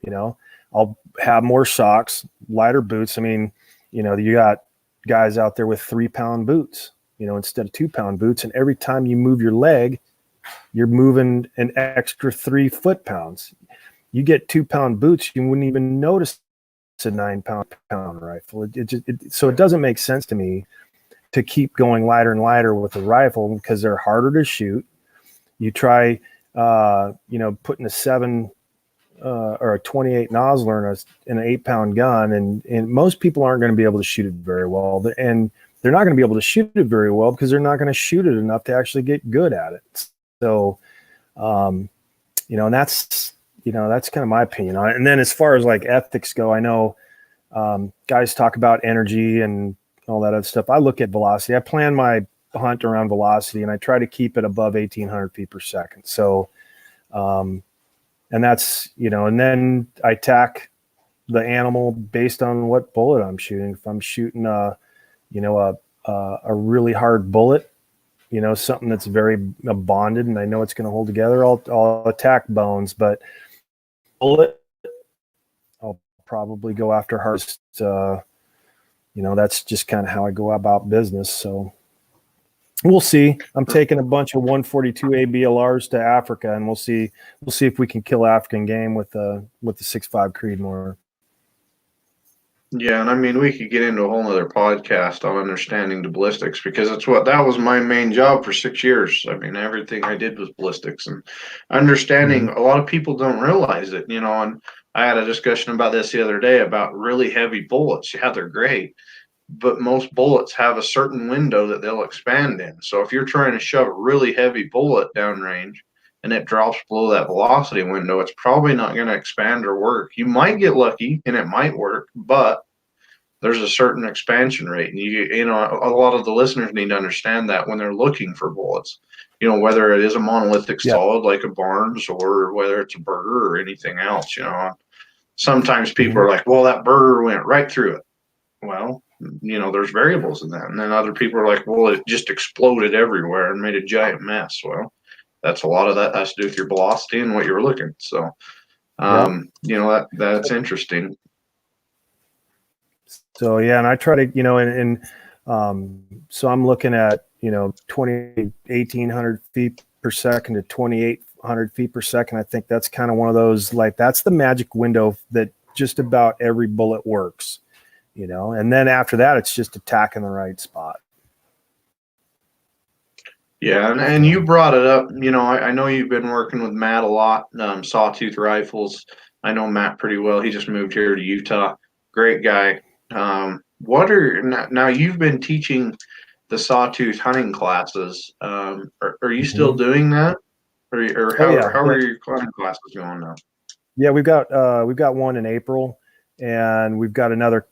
I'll have more socks, lighter boots. I mean, you got guys out there with 3-pound boots, instead of 2-pound boots. And every time you move your leg, you're moving an extra 3 foot-pounds. You get 2-pound boots, you wouldn't even notice it's a 9-pound rifle. So it doesn't make sense to me to keep going lighter and lighter with a rifle, because they're harder to shoot. You try, putting a 7 or a 28 nozzler in an 8-pound gun, and most people aren't going to be able to shoot it very well. And they're not going to be able to shoot it very well because they're not going to shoot it enough to actually get good at it. So, and that's kind of my opinion on it. And then as far as like ethics go, I know guys talk about energy and all that other stuff. I look at velocity. I plan my hunt around velocity, and I try to keep it above 1,800 feet per second. So, and that's, and then I tack the animal based on what bullet I'm shooting. If I'm shooting a really hard bullet, something that's very bonded and I know it's going to hold together, I'll attack bones. But bullet, I'll probably go after hardest. That's just kind of how I go about business. So we'll see. I'm taking a bunch of 142 ABLRs to Africa, and we'll see if we can kill African game with the 6.5 Creedmoor. Yeah, and I mean, we could get into a whole nother podcast on understanding the ballistics, because that was my main job for 6 years. I mean, everything I did was ballistics, and understanding. A lot of people don't realize it, and I had a discussion about this the other day about really heavy bullets. Yeah, they're great, but most bullets have a certain window that they'll expand in. So if you're trying to shove a really heavy bullet downrange and it drops below that velocity window, it's probably not going to expand or work. You might get lucky and it might work, but there's a certain expansion rate. And a lot of the listeners need to understand that when they're looking for bullets, whether it is a monolithic solid like a Barnes, or whether it's a Burger or anything else, sometimes people are like, well, that Burger went right through it. Well, there's variables in that. And then other people are like, well, it just exploded everywhere and made a giant mess. Well, that's a lot of that has to do with your velocity and what you're looking. So, that's interesting. So, yeah. And I try to, so I'm looking at, 1,800 feet per second to 2,800 feet per second. I think that's kind of one of those, like, that's the magic window that just about every bullet works, you know, and then after that, it's just attacking the right spot. Yeah, and you brought it up. You know, I know you've been working with Matt a lot, Sawtooth Rifles. I know Matt pretty well. He just moved here to Utah. Great guy. What are now you've been teaching the Sawtooth hunting classes. Are you still doing that? Or how are your hunting classes going now? Yeah, we've got one in April, and we've got another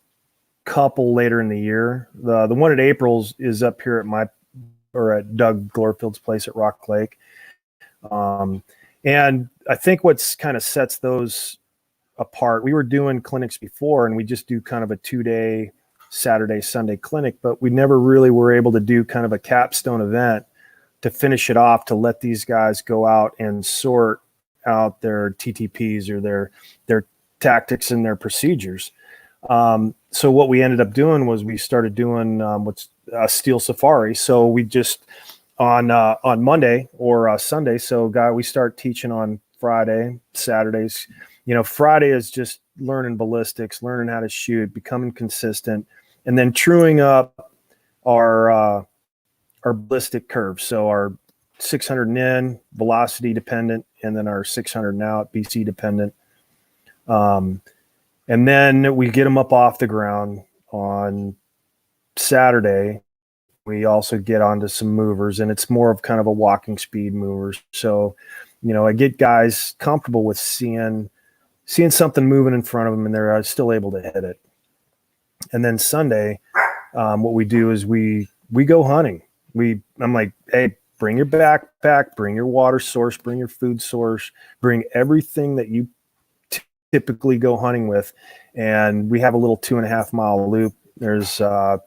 couple later in the year. The one at April's is up here at Doug Glorfield's place at Rock Lake. And I think what's kind of sets those apart, we were doing clinics before, and we just do kind of a 2-day Saturday, Sunday clinic, but we never really were able to do kind of a capstone event to finish it off, to let these guys go out and sort out their TTPs or their tactics and their procedures. So what we ended up doing was we started doing what's a steel safari. So we just on Monday or Sunday. So we start teaching on Friday, Saturdays. You know, Friday is just learning ballistics, learning how to shoot, becoming consistent, and then truing up our ballistic curves. So our 600 in velocity dependent, and then our 600 and out BC dependent. And then we get them up off the ground on Saturday. We also get onto some movers, and it's more of kind of a walking speed movers. So, you know, I get guys comfortable with seeing something moving in front of them, and they're still able to hit it. And then Sunday, what we do is we go hunting. I'm like, hey, bring your backpack, bring your water source, bring your food source, bring everything that you typically go hunting with. And we have a little 2.5 mile loop. There's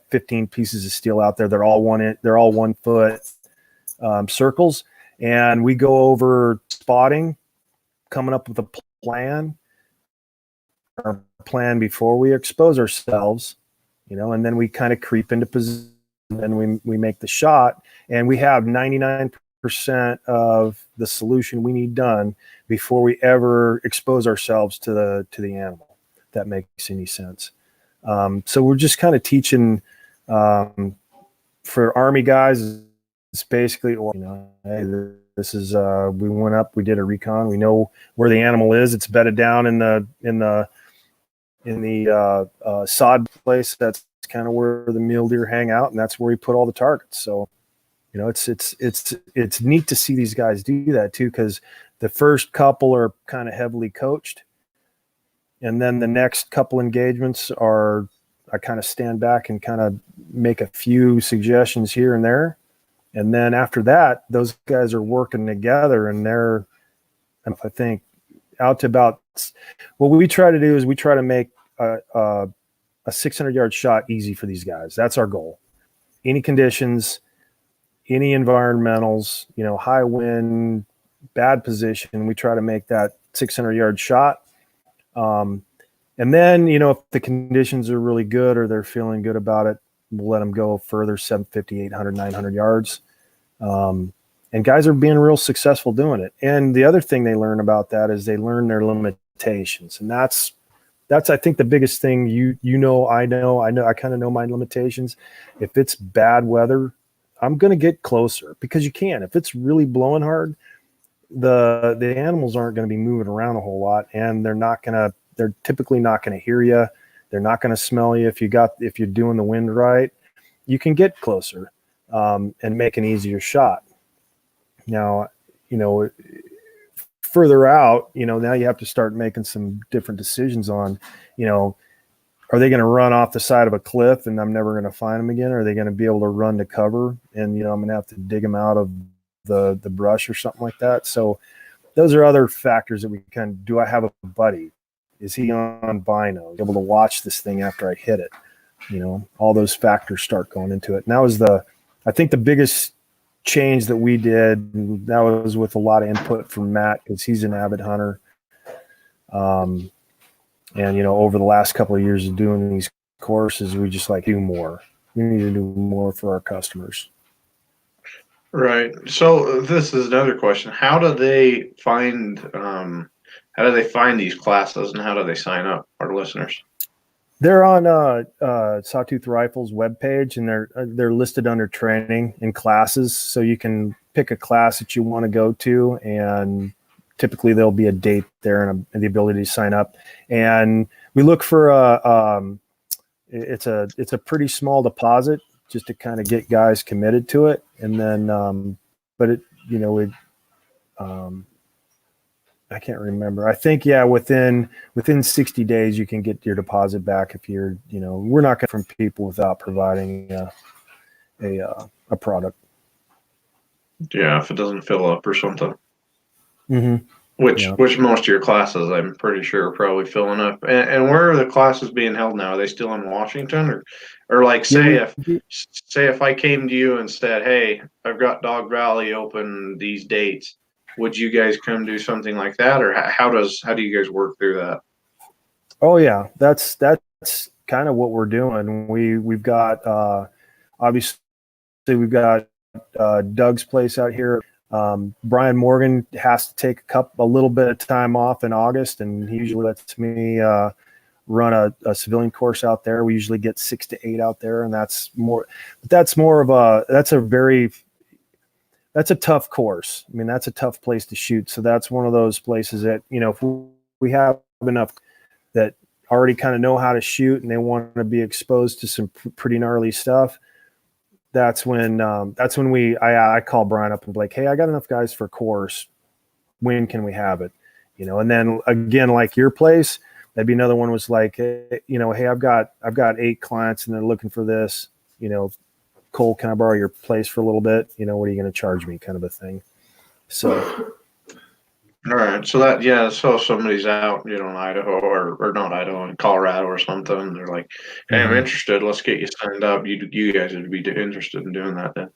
15 pieces of steel out there. They're all 1 foot circles. And we go over spotting, coming up with a plan, our plan before we expose ourselves, you know, and then we kind of creep into position, and we make the shot, and we have 99% of the solution we need done before we ever expose ourselves to the animal, if that makes any sense. So we're just kind of teaching for Army guys. It's basically, you know, hey, this is we went up, we did a recon, we know where the animal is. It's bedded down in the sod place. That's kind of where the mule deer hang out, and that's where we put all the targets. So, you know, it's neat to see these guys do that too, because the first couple are kind of heavily coached, and then the next couple engagements are, I kind of stand back and kind of make a few suggestions here and there. And then after that, those guys are working together, and they're, I think, out to about, what we try to do is we try to make a 600-yard shot easy for these guys. That's our goal. Any conditions, any environmentals, you know, high wind, bad position, we try to make that 600-yard shot. And then, you know, if the conditions are really good or they're feeling good about it, we'll let them go further, 750, 800, 900 yards. And guys are being real successful doing it. And the other thing they learn about that is they learn their limitations. And that's I think the biggest thing. I kind of know my limitations. If it's bad weather, I'm going to get closer, because you can. If it's really blowing hard, the animals aren't going to be moving around a whole lot, and they're typically not going to hear you. They're not going to smell you. If you're doing the wind right, you can get closer and make an easier shot. Now, you know, further out, you know, now you have to start making some different decisions on, you know, are they going to run off the side of a cliff and I'm never going to find them again? Or are they going to be able to run to cover, and, you know, I'm going to have to dig them out of the brush or something like that. So those are other factors that we can do. I have a buddy? Is he on bino? Able to watch this thing after I hit it? You know, all those factors start going into it. And that was I think the biggest change that we did. That was with a lot of input from Matt, because he's an avid hunter. And, you know, over the last couple of years of doing these courses, we just do more. We need to do more for our customers. Right. So this is another question. How do they find find these classes, and how do they sign up, our listeners? They're on Sawtooth Rifle's webpage, and they're listed under training and classes. So you can pick a class that you want to go to, and typically there'll be a date there and the ability to sign up. And we look for it's a pretty small deposit just to kind of get guys committed to it, and then but it I can't remember. I think, yeah, within 60 days, you can get your deposit back if you're, we're not going from people without providing a product. Yeah, if it doesn't fill up or something. Mm-hmm. Which most of your classes, I'm pretty sure, are probably filling up. And where are the classes being held now? Are they still in Washington, or like say if I came to you and said, "Hey, I've got Dog Valley open these dates," would you guys come do something like that, or how do you guys work through that? Oh yeah, that's kind of what we're doing. We've got obviously we've got Doug's place out here. Brian Morgan has to take a little bit of time off in August, and he usually lets me run a civilian course out there. We usually get 6 to 8 out there, and that's a tough course. I mean, that's a tough place to shoot. So that's one of those places that, if we have enough that already kind of know how to shoot and they want to be exposed to some pretty gnarly stuff, that's when I call Brian up and be like, "Hey, I got enough guys for a course. When can we have it?" And then again, like your place, that'd be another one was like, "Hey, I've got 8 clients and they're looking for this, Cole, can I borrow your place for a little bit? What are you going to charge me?" kind of a thing. So. All right. So somebody's out, in Idaho or not Idaho, in Colorado or something. And they're like, "Hey, I'm interested. Let's get you signed up." You guys would be interested in doing that then?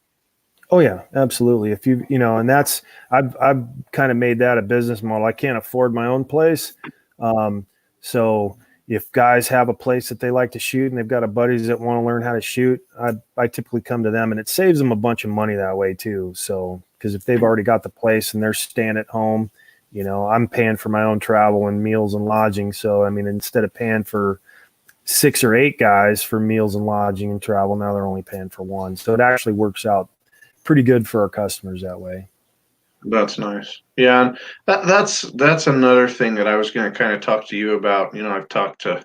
Oh yeah, absolutely. If and that's, I've kind of made that a business model. I can't afford my own place. So if guys have a place that they like to shoot and they've got buddies that want to learn how to shoot, I typically come to them, and it saves them a bunch of money that way too. So, because if they've already got the place and they're staying at home, I'm paying for my own travel and meals and lodging. So, I mean, instead of paying for 6 or 8 guys for meals and lodging and travel, now they're only paying for one. So it actually works out pretty good for our customers that way. That's nice. Yeah, and that's another thing that I was going to kind of talk to you about. I've talked to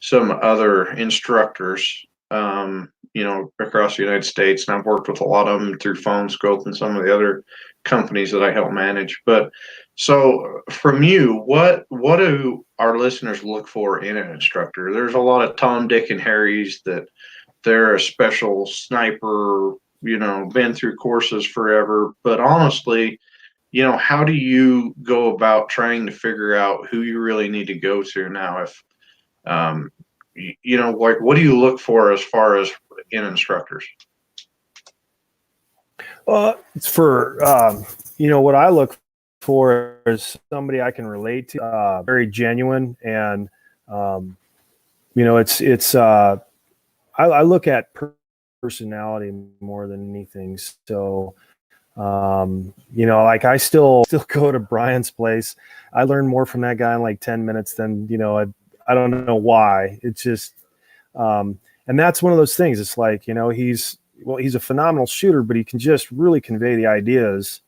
some other instructors, across the United States, and I've worked with a lot of them through Phone Scope and some of the other companies that I help manage. But so from you, what do our listeners look for in an instructor? There's a lot of Tom, Dick, and Harrys that they're a special sniper, been through courses forever. But honestly, how do you go about trying to figure out who you really need to go to now? If, what do you look for as far as in instructors? It's for, what I look for is somebody I can relate to, very genuine. And, I look at personality more than anything. So, like I still go to Brian's place. I learn more from that guy in like 10 minutes than, I don't know why. It's just, and that's one of those things. It's like, he's a phenomenal shooter, but he can just really convey the ideas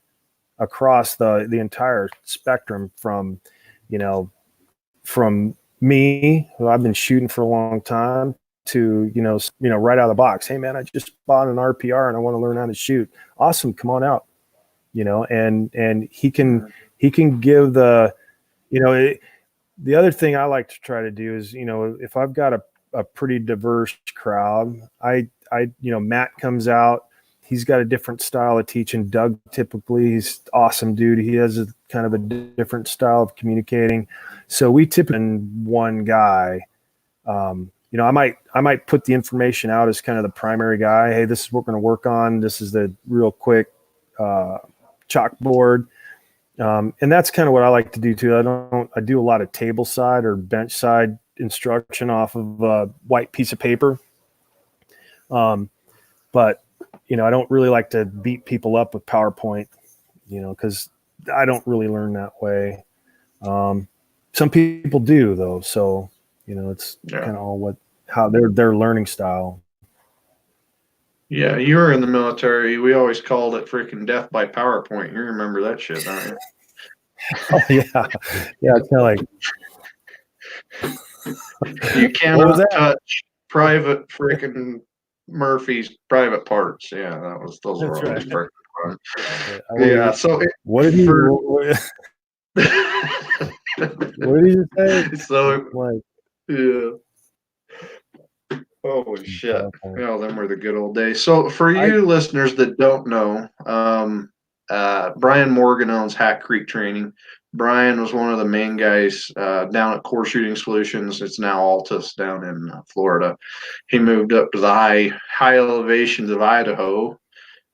across the entire spectrum from me, who I've been shooting for a long time, to, right out of the box. "Hey man, I just bought an RPR and I want to learn how to shoot." Awesome. Come on out. And he can give the, the other thing I like to try to do is, if I've got a pretty diverse crowd, Matt comes out, he's got a different style of teaching. Doug, typically, he's awesome dude. He has a kind of a different style of communicating. So we typically one guy, I might put the information out as kind of the primary guy. "Hey, this is what we're going to work on. This is the real quick chalkboard." And that's kind of what I like to do too. I do a lot of table side or bench side instruction off of a white piece of paper. But, I don't really like to beat people up with PowerPoint, because I don't really learn that way. Some people do though. So, it's kind of all how their learning style. Yeah, you were in the military. We always called it freaking death by PowerPoint. You remember that shit, don't you? Oh yeah. Yeah. It's kind of like, you cannot touch private freaking Murphy's private parts. Yeah, those were always freaking fun. Yeah. So what did he say? So yeah. Holy shit. Well, them were the good old days. So for you listeners that don't know, Brian Morgan owns Hat Creek Training. Brian was one of the main guys down at Core Shooting Solutions. It's now Altus down in Florida. He moved up to the high elevations of Idaho.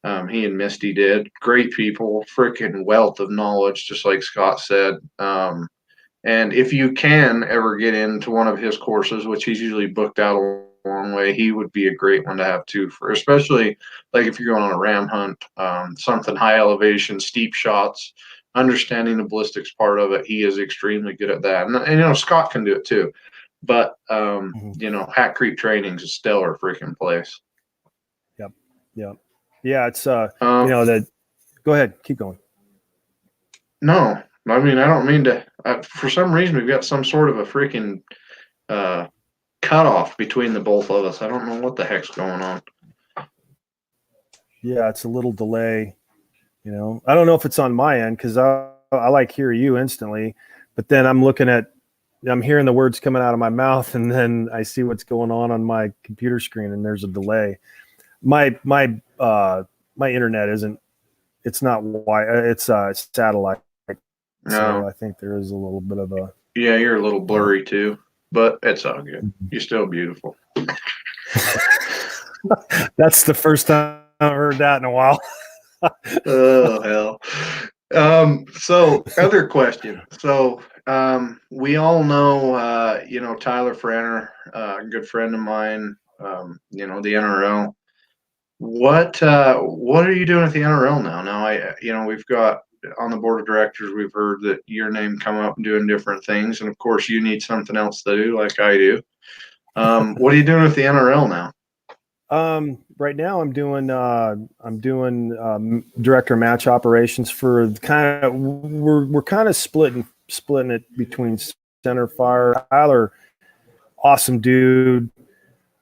He and Misty did. Great people, freaking wealth of knowledge, just like Scott said. And if you can ever get into one of his courses, which he's usually booked out a long way, he would be a great one to have too, for especially like if you're going on a ram hunt, something high elevation, steep shots, understanding the ballistics part of it. He is extremely good at that. And Scott can do it too. But, Hat Creek Training's a stellar freaking place. Yep. Yep. Yeah. It's, go ahead, keep going. No, I mean, I don't mean to. For some reason, we've got some sort of a freaking cutoff between the both of us. I don't know what the heck's going on. Yeah, it's a little delay. I don't know if it's on my end because I like hear you instantly, but then I'm hearing the words coming out of my mouth, and then I see what's going on my computer screen, and there's a delay. My internet isn't. It's not it's satellite. So I think there is a little bit of a. Yeah, you're a little blurry too, but it's all good. You're still beautiful. That's the first time I've heard that in a while. Oh hell. So other question. So we all know Tyler Franner, a good friend of mine, the NRL. What are you doing at the NRL now? Now we've got on the board of directors, we've heard that your name come up and doing different things, and of course you need something else to do like I do. What are you doing with the NRL now? Right now I'm doing director of match operations for we're kind of splitting it between center fire. Tyler, awesome dude,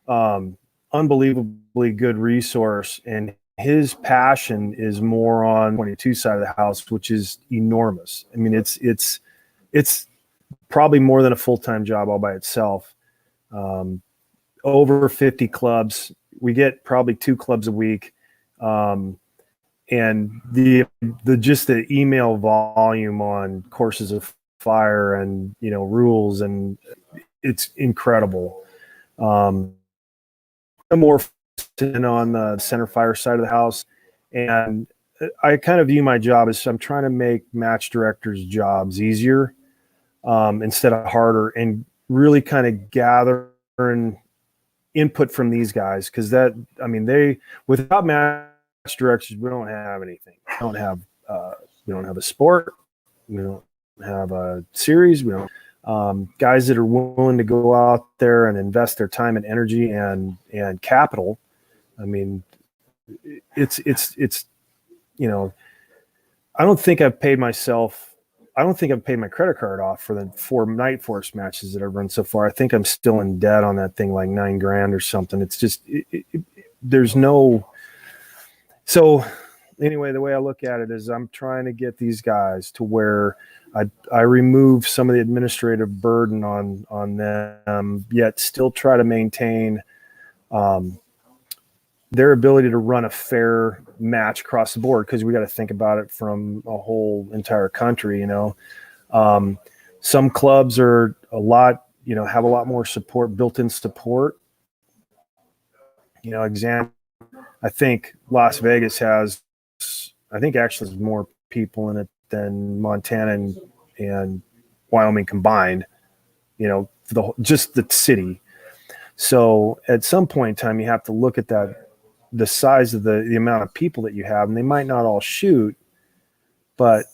unbelievably good resource, and his passion is more on 22 side of the house, which is enormous. I mean, it's probably more than a full-time job all by itself. Over 50 clubs. We get probably 2 clubs a week. And the email volume on courses of fire and, rules, and it's incredible. I'm more on the center fire side of the house, and I kind of view my job as I'm trying to make match directors' jobs easier instead of harder, and really kind of gathering input from these guys, because without match directors, we don't have anything. We don't have a sport. We don't have a series. We don't. Guys that are willing to go out there and invest their time and energy and capital. I mean, it's I don't think I've paid my credit card off for the 4 Night Force matches that I've run so far. I think I'm still in debt on that thing, like $9,000 or something. It's just there's no. So anyway, the way I look at it is I'm trying to get these guys to where I remove some of the administrative burden on them, yet still try to maintain their ability to run a fair match across the board, because we got to think about it from a whole entire country. Some clubs are have a lot more support, built-in support. Example, I think Las Vegas has, actually more people in it than Montana and Wyoming combined, for just the city. So at some point in time, you have to look at the size of the amount of people that you have, and they might not all shoot, but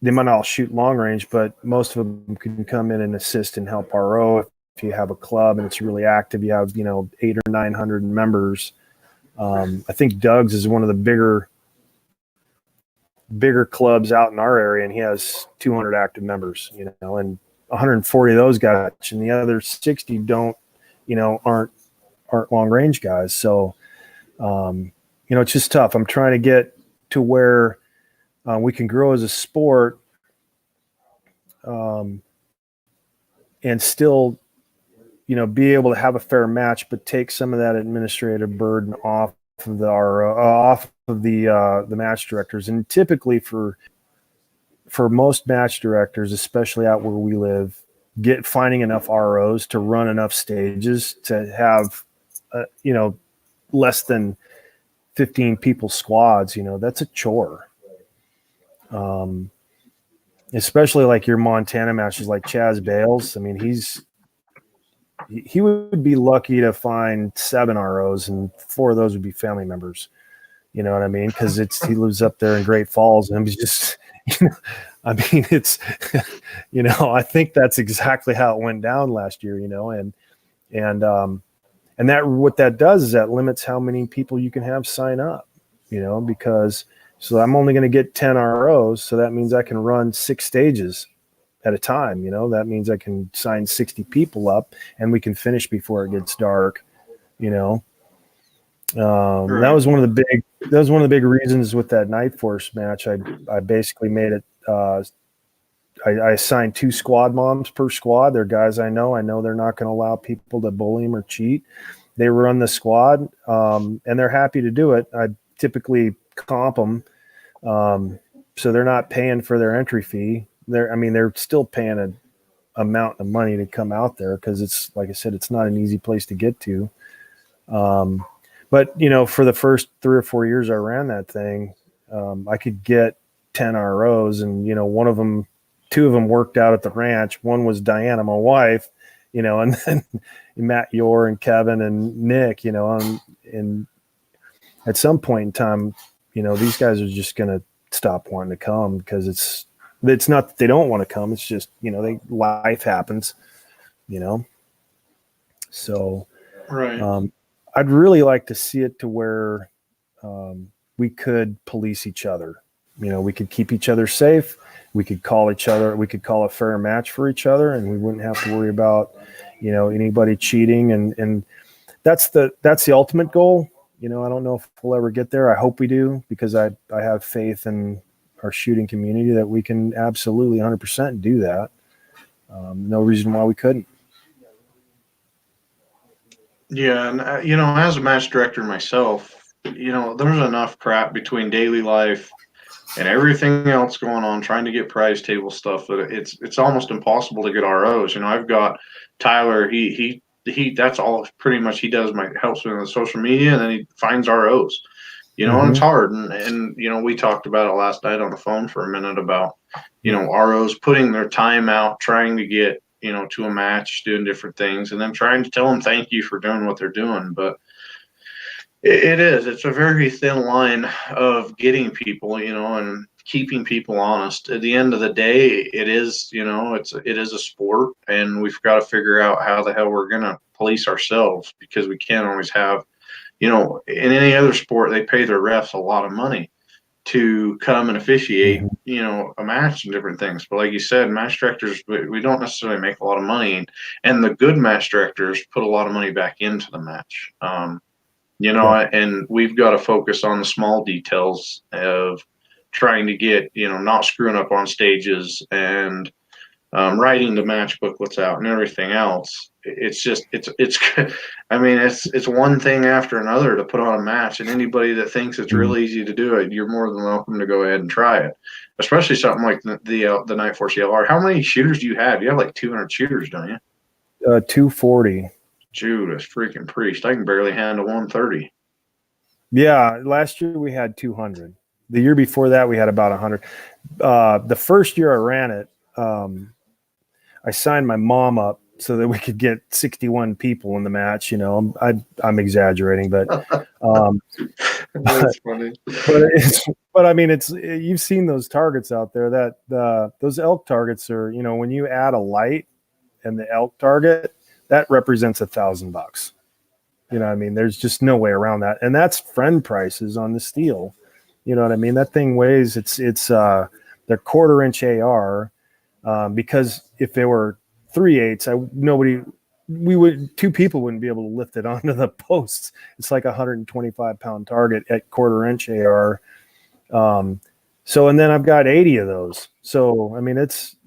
they might not all shoot long range, but most of them can come in and assist and help RO. If you have a club and it's really active, you have 800 or 900 members. I think Doug's is one of the bigger clubs out in our area, and he has 200 active members. And 140 of those guys, and the other 60 don't, aren't long range guys. So, it's just tough. I'm trying to get to where we can grow as a sport, and still, be able to have a fair match, but take some of that administrative burden off of the match directors. And typically for most match directors, especially out where we live, finding enough ROs to run enough stages to have, less than 15 people squads, that's a chore. Especially like your Montana matches, like Chaz Bales. I mean, he would be lucky to find 7 ROs, and 4 of those would be family members. You know what I mean? Because he lives up there in Great Falls, and he's just, I mean, it's, I think that's exactly how it went down last year. And that what that does is that limits how many people you can have sign up. Because so I'm only going to get 10 ROs, so that means I can run 6 stages at a time. That means I can sign 60 people up, and we can finish before it gets dark. Right. That was one of the big reasons with that Night Force match. I basically made it. I assigned 2 squad moms per squad. They're guys I know they're not going to allow people to bully them or cheat. They run the squad, and they're happy to do it. I typically comp them, so they're not paying for their entry fee. They're still paying an amount of money to come out there, because it's, like I said, it's not an easy place to get to. But for the first 3 or 4 years I ran that thing, I could get 10 ROs, and 2 of them worked out at the ranch. One was Diana, my wife, and then Matt Yor and Kevin and Nick, and at some point in time, these guys are just going to stop wanting to come, because it's not that they don't want to come. It's just, life happens, so, right. I'd really like to see it to where, we could police each other. We could keep each other safe. We could call a fair match for each other, and we wouldn't have to worry about, anybody cheating. And that's the ultimate goal. I don't know if we'll ever get there. I hope we do, because I have faith in our shooting community that we can absolutely 100% do that. No reason why we couldn't. Yeah. And, as a match director myself, there's enough crap between daily life and everything else going on, trying to get prize table stuff, that it's almost impossible to get ROs. I've got Tyler, he that's all pretty much he does, helps me with the social media, and then he finds ROs, and it's hard. And we talked about it last night on the phone for a minute about, ROs putting their time out, trying to get, to a match, doing different things, and then trying to tell them thank you for doing what they're doing. But it's a very thin line of getting people, and keeping people honest. At the end of the day, it is, it is a sport, and we've got to figure out how the hell we're going to police ourselves, because we can't always have, in any other sport, they pay their refs a lot of money to come and officiate, a match and different things. But like you said, match directors, we don't necessarily make a lot of money, and the good match directors put a lot of money back into the match. And we've got to focus on the small details of trying to get, not screwing up on stages, and writing the match booklets out and everything else. It's one thing after another to put on a match, and anybody that thinks it's real easy to do it, you're more than welcome to go ahead and try it. Especially something like the Night Force LR. How many shooters do you have? You have like 200 shooters, don't you? 240. Judas freaking Priest. I can barely handle 130. Yeah, last year we had 200. The year before that we had about 100. The first year I ran it, I signed my mom up so that we could get 61 people in the match. I'm exaggerating, but That's funny. But But I mean, you've seen those targets out there that those elk targets are, when you add a light and the elk target, that represents $1,000. You know what I mean? There's just no way around that. And that's friend prices on the steel. You know what I mean? That thing weighs, they're 1/4-inch AR. Because if they were 3/8, two people wouldn't be able to lift it onto the posts. It's like 125-pound target at 1/4-inch AR. And then I've got 80 of those. So, I mean, it's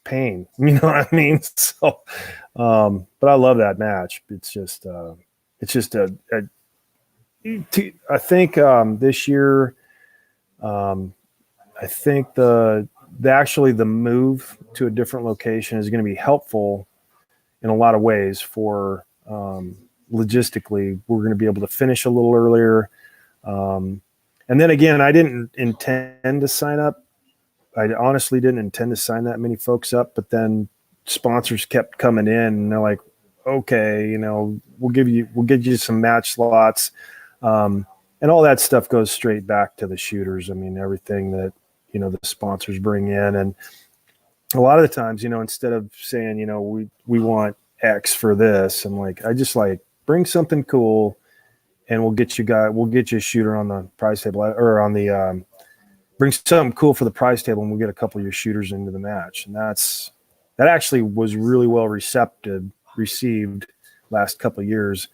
pain, you know what I mean? So, but I love that match. It's just I think, this year, I think the move to a different location is going to be helpful in a lot of ways for, logistically, we're going to be able to finish a little earlier. And then again, I didn't intend to sign up. I honestly didn't intend to sign that many folks up, but then sponsors kept coming in and they're like, okay, we'll get you some match slots. And all that stuff goes straight back to the shooters. I mean, everything that, the sponsors bring in. And a lot of the times, instead of saying, we want X for this, I'm like, I just like bring something cool and we'll get you a shooter on the prize table, or on the, bring something cool for the prize table, and we'll get a couple of your shooters into the match. And that actually was really well received last couple of years.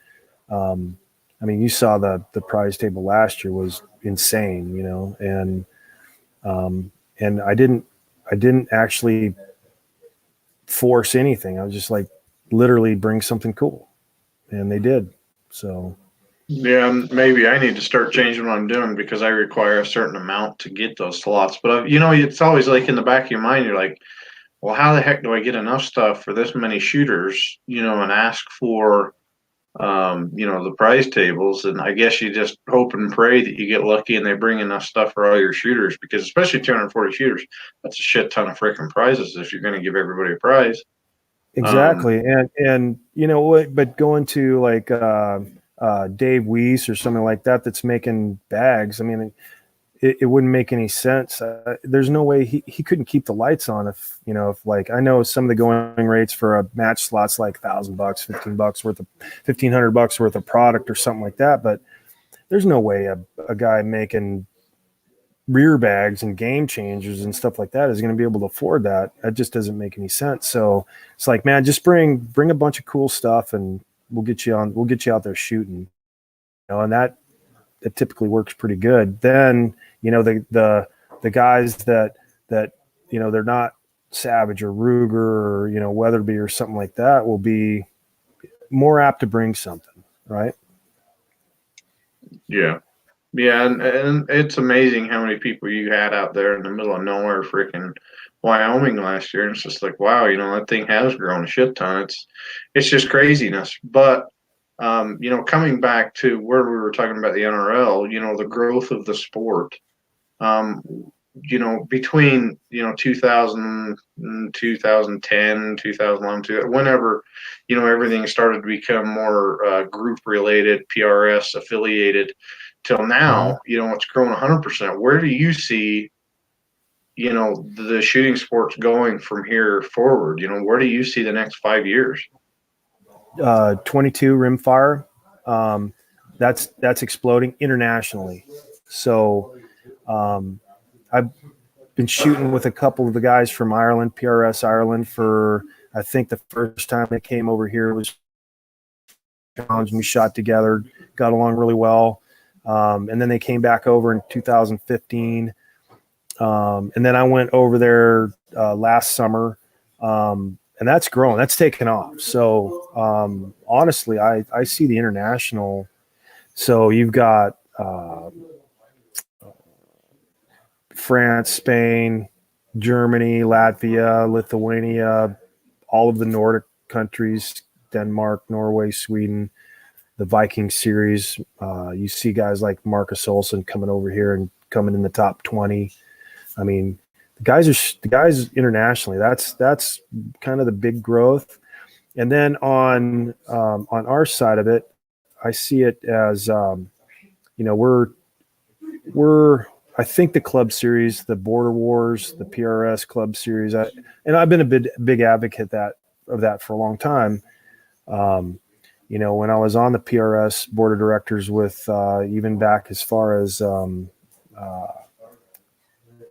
I mean, you saw the prize table last year was insane, and I didn't actually force anything. I was just like, literally bring something cool, and they did. So. Yeah, maybe I need to start changing what I'm doing, because I require a certain amount to get those slots. But it's always like in the back of your mind, you're like, well, how the heck do I get enough stuff for this many shooters, and ask for, the prize tables? And I guess you just hope and pray that you get lucky and they bring enough stuff for all your shooters, because especially 240 shooters, that's a shit ton of freaking prizes if you're going to give everybody a prize. Exactly. And but going to like, Dave Weiss or something like that that's making bags, I mean, it wouldn't make any sense. There's no way he couldn't keep the lights on if like, I know some of the going rates for a match slot's like $1,000, $15 worth of $1,500 worth of product or something like that. But there's no way a guy making rear bags and game changers and stuff like that is going to be able to afford that. That just doesn't make any sense. So it's like, man, just bring a bunch of cool stuff and we'll get you out there shooting, and that typically works pretty good. Then, the guys that, they're not Savage or Ruger or, Weatherby or something like that will be more apt to bring something, right? Yeah. Yeah. And it's amazing how many people you had out there in the middle of nowhere, freaking Wyoming last year. And it's just like, wow, that thing has grown a shit ton. It's just craziness. But, coming back to where we were talking about the NRL, the growth of the sport, between, 2000, 2010, 2011, whenever, everything started to become more group related, PRS affiliated, till now, it's grown 100%. Where do you see, the shooting sports going from here forward? Where do you see the next 5 years? 22 rimfire. That's exploding internationally. So, I've been shooting with a couple of the guys from Ireland, PRS Ireland, for, I think the first time they came over here was challenge, and we shot together, got along really well. And then they came back over in 2015. And then I went over there last summer, and that's growing. That's taken off. So honestly, I see the international. So you've got France, Spain, Germany, Latvia, Lithuania, all of the Nordic countries, Denmark, Norway, Sweden, the Viking series. You see guys like Marcus Olsen coming over here and coming in the top 20. I mean, the guys internationally, that's kind of the big growth. And then on our side of it, I see it as, I think the club series, the Border Wars, the PRS club series, and I've been a big advocate of that for a long time. When I was on the PRS board of directors with even back as far as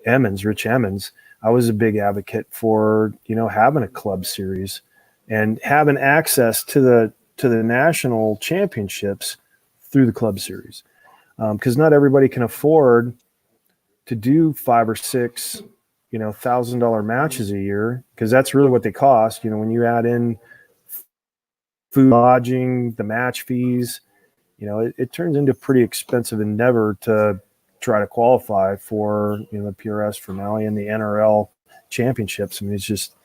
Rich Emmons, I was a big advocate for having a club series and having access to the national championships through the club series, because not everybody can afford to do 5 or 6 $1,000 matches a year, because that's really what they cost. When you add in food, lodging, the match fees, it turns into a pretty expensive endeavor to try to qualify for the PRS finale and the NRL championships. I mean, it's just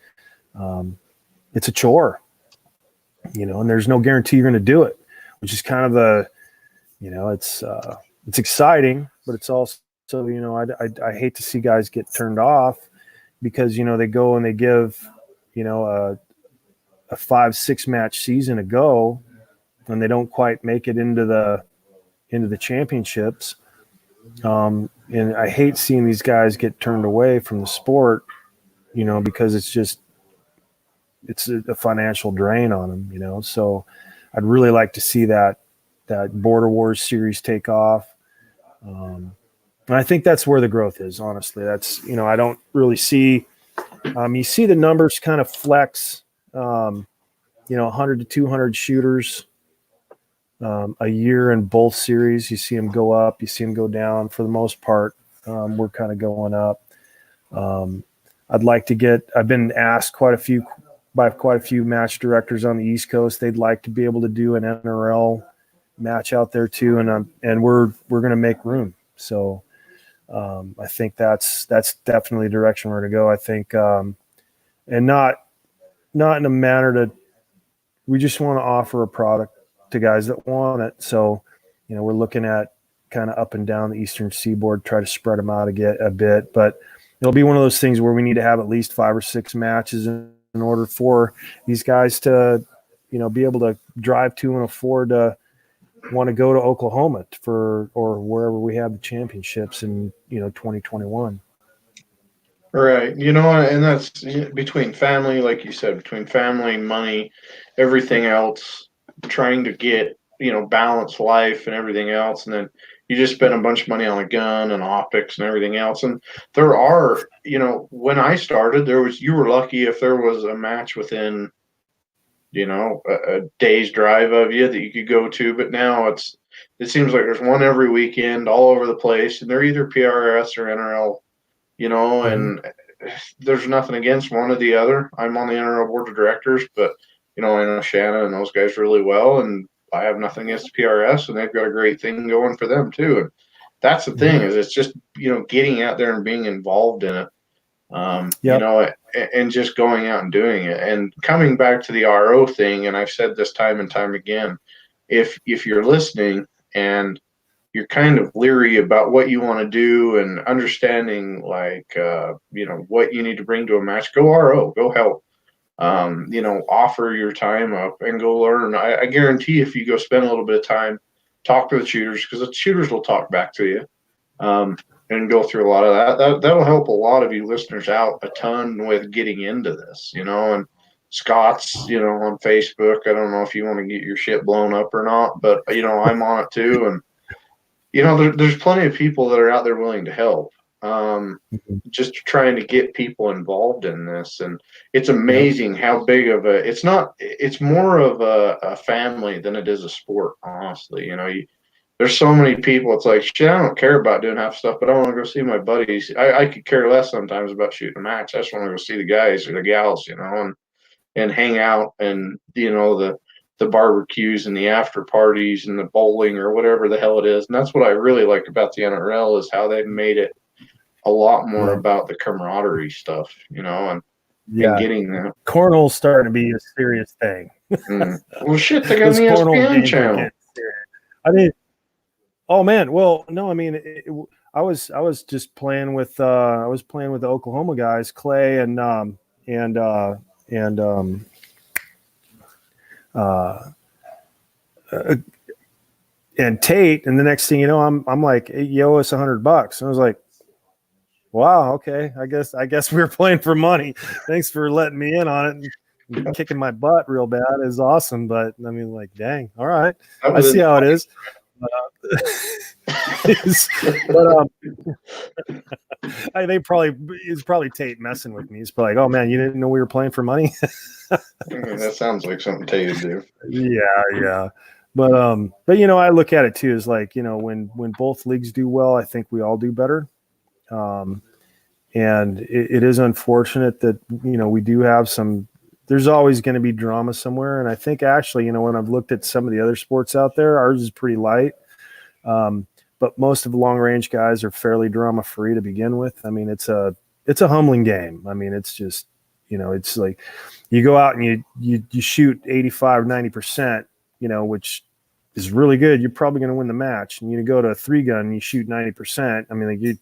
it's a chore, and there's no guarantee you're going to do it, which is kind of it's exciting, but it's also I hate to see guys get turned off because they go and they give a 5-6 match season a go, and they don't quite make it into the championships. And I hate seeing these guys get turned away from the sport, because it's a financial drain on them, So I'd really like to see that Border Wars series take off. And I think that's where the growth is, honestly. That's, I don't really see, you see the numbers kind of flex, 100 to 200 shooters a year in both series. You see them go up, you see them go down. For the most part, we're kind of going up. I've been asked by quite a few match directors on the East Coast. They'd like to be able to do an NRL match out there too. And we're going to make room. So I think that's definitely the direction we're going to go. I think, and not in a manner we just want to offer a product to guys that want it. So, we're looking at kind of up and down the Eastern Seaboard, try to spread them out a bit, but it'll be one of those things where we need to have at least 5 or 6 matches in order for these guys to, be able to drive to and afford to want to go to Oklahoma or wherever we have the championships in, 2021. Right. And that's between family, like you said, between family, money, everything else, trying to get, balanced life and everything else. And then you just spend a bunch of money on a gun and optics and everything else. And there are, when I started, you were lucky if there was a match within, a day's drive of you that you could go to. But now it seems like there's one every weekend all over the place, and they're either PRS or NRL. And there's nothing against one or the other. I'm on the NRL board of directors, but, I know Shannon and those guys really well, and I have nothing against PRS, and they've got a great thing going for them too. And that's the thing is it's just, getting out there and being involved in it, and just going out and doing it. And coming back to the RO thing, and I've said this time and time again, if you're listening and you're kind of leery about what you want to do and understanding what you need to bring to a match, go RO, go help, offer your time up and go learn. I guarantee if you go spend a little bit of time, talk to the shooters, because the shooters will talk back to you, and go through a lot of that'll help a lot of you listeners out a ton with getting into this, and Scott's, on Facebook. I don't know if you want to get your shit blown up or not, but I'm on it too. And there's plenty of people that are out there willing to help, just trying to get people involved in this. And it's amazing how big of it's more of a family than it is a sport, honestly. There's so many people, it's like, shit, I don't care about doing half stuff, but I want to go see my buddies. I could care less sometimes about shooting a match. I just want to go see the guys or the gals, and hang out, and, the barbecues and the after parties and the bowling or whatever the hell it is. And that's what I really like about the NRL is how they've made it a lot more about the camaraderie stuff, and getting that. Cornhole's starting to be a serious thing. Well, shit, they got an ESPN channel. I mean, oh man. Well, no, I mean, I was just playing with the Oklahoma guys, Clay and and Tate, and the next thing you know, I'm like, hey, you owe us $100. And I was like, wow, okay, I guess we were playing for money. Thanks for letting me in on it. And kicking my butt real bad is awesome, but I mean, like, dang, all right, I see how it is. But it's probably Tate messing with me. He's probably like, oh man, you didn't know we were playing for money. That sounds like something Tate would do. Yeah. But I look at it too as like, when both leagues do well, I think we all do better. And it is unfortunate that, we do have there's always going to be drama somewhere. And I think actually, when I've looked at some of the other sports out there, ours is pretty light. But most of the long range guys are fairly drama free to begin with. I mean, it's a humbling game. I mean, it's just, it's like you go out and you shoot 85, 90%, which is really good. You're probably going to win the match. And you go to a 3-gun and you shoot 90%. I mean, you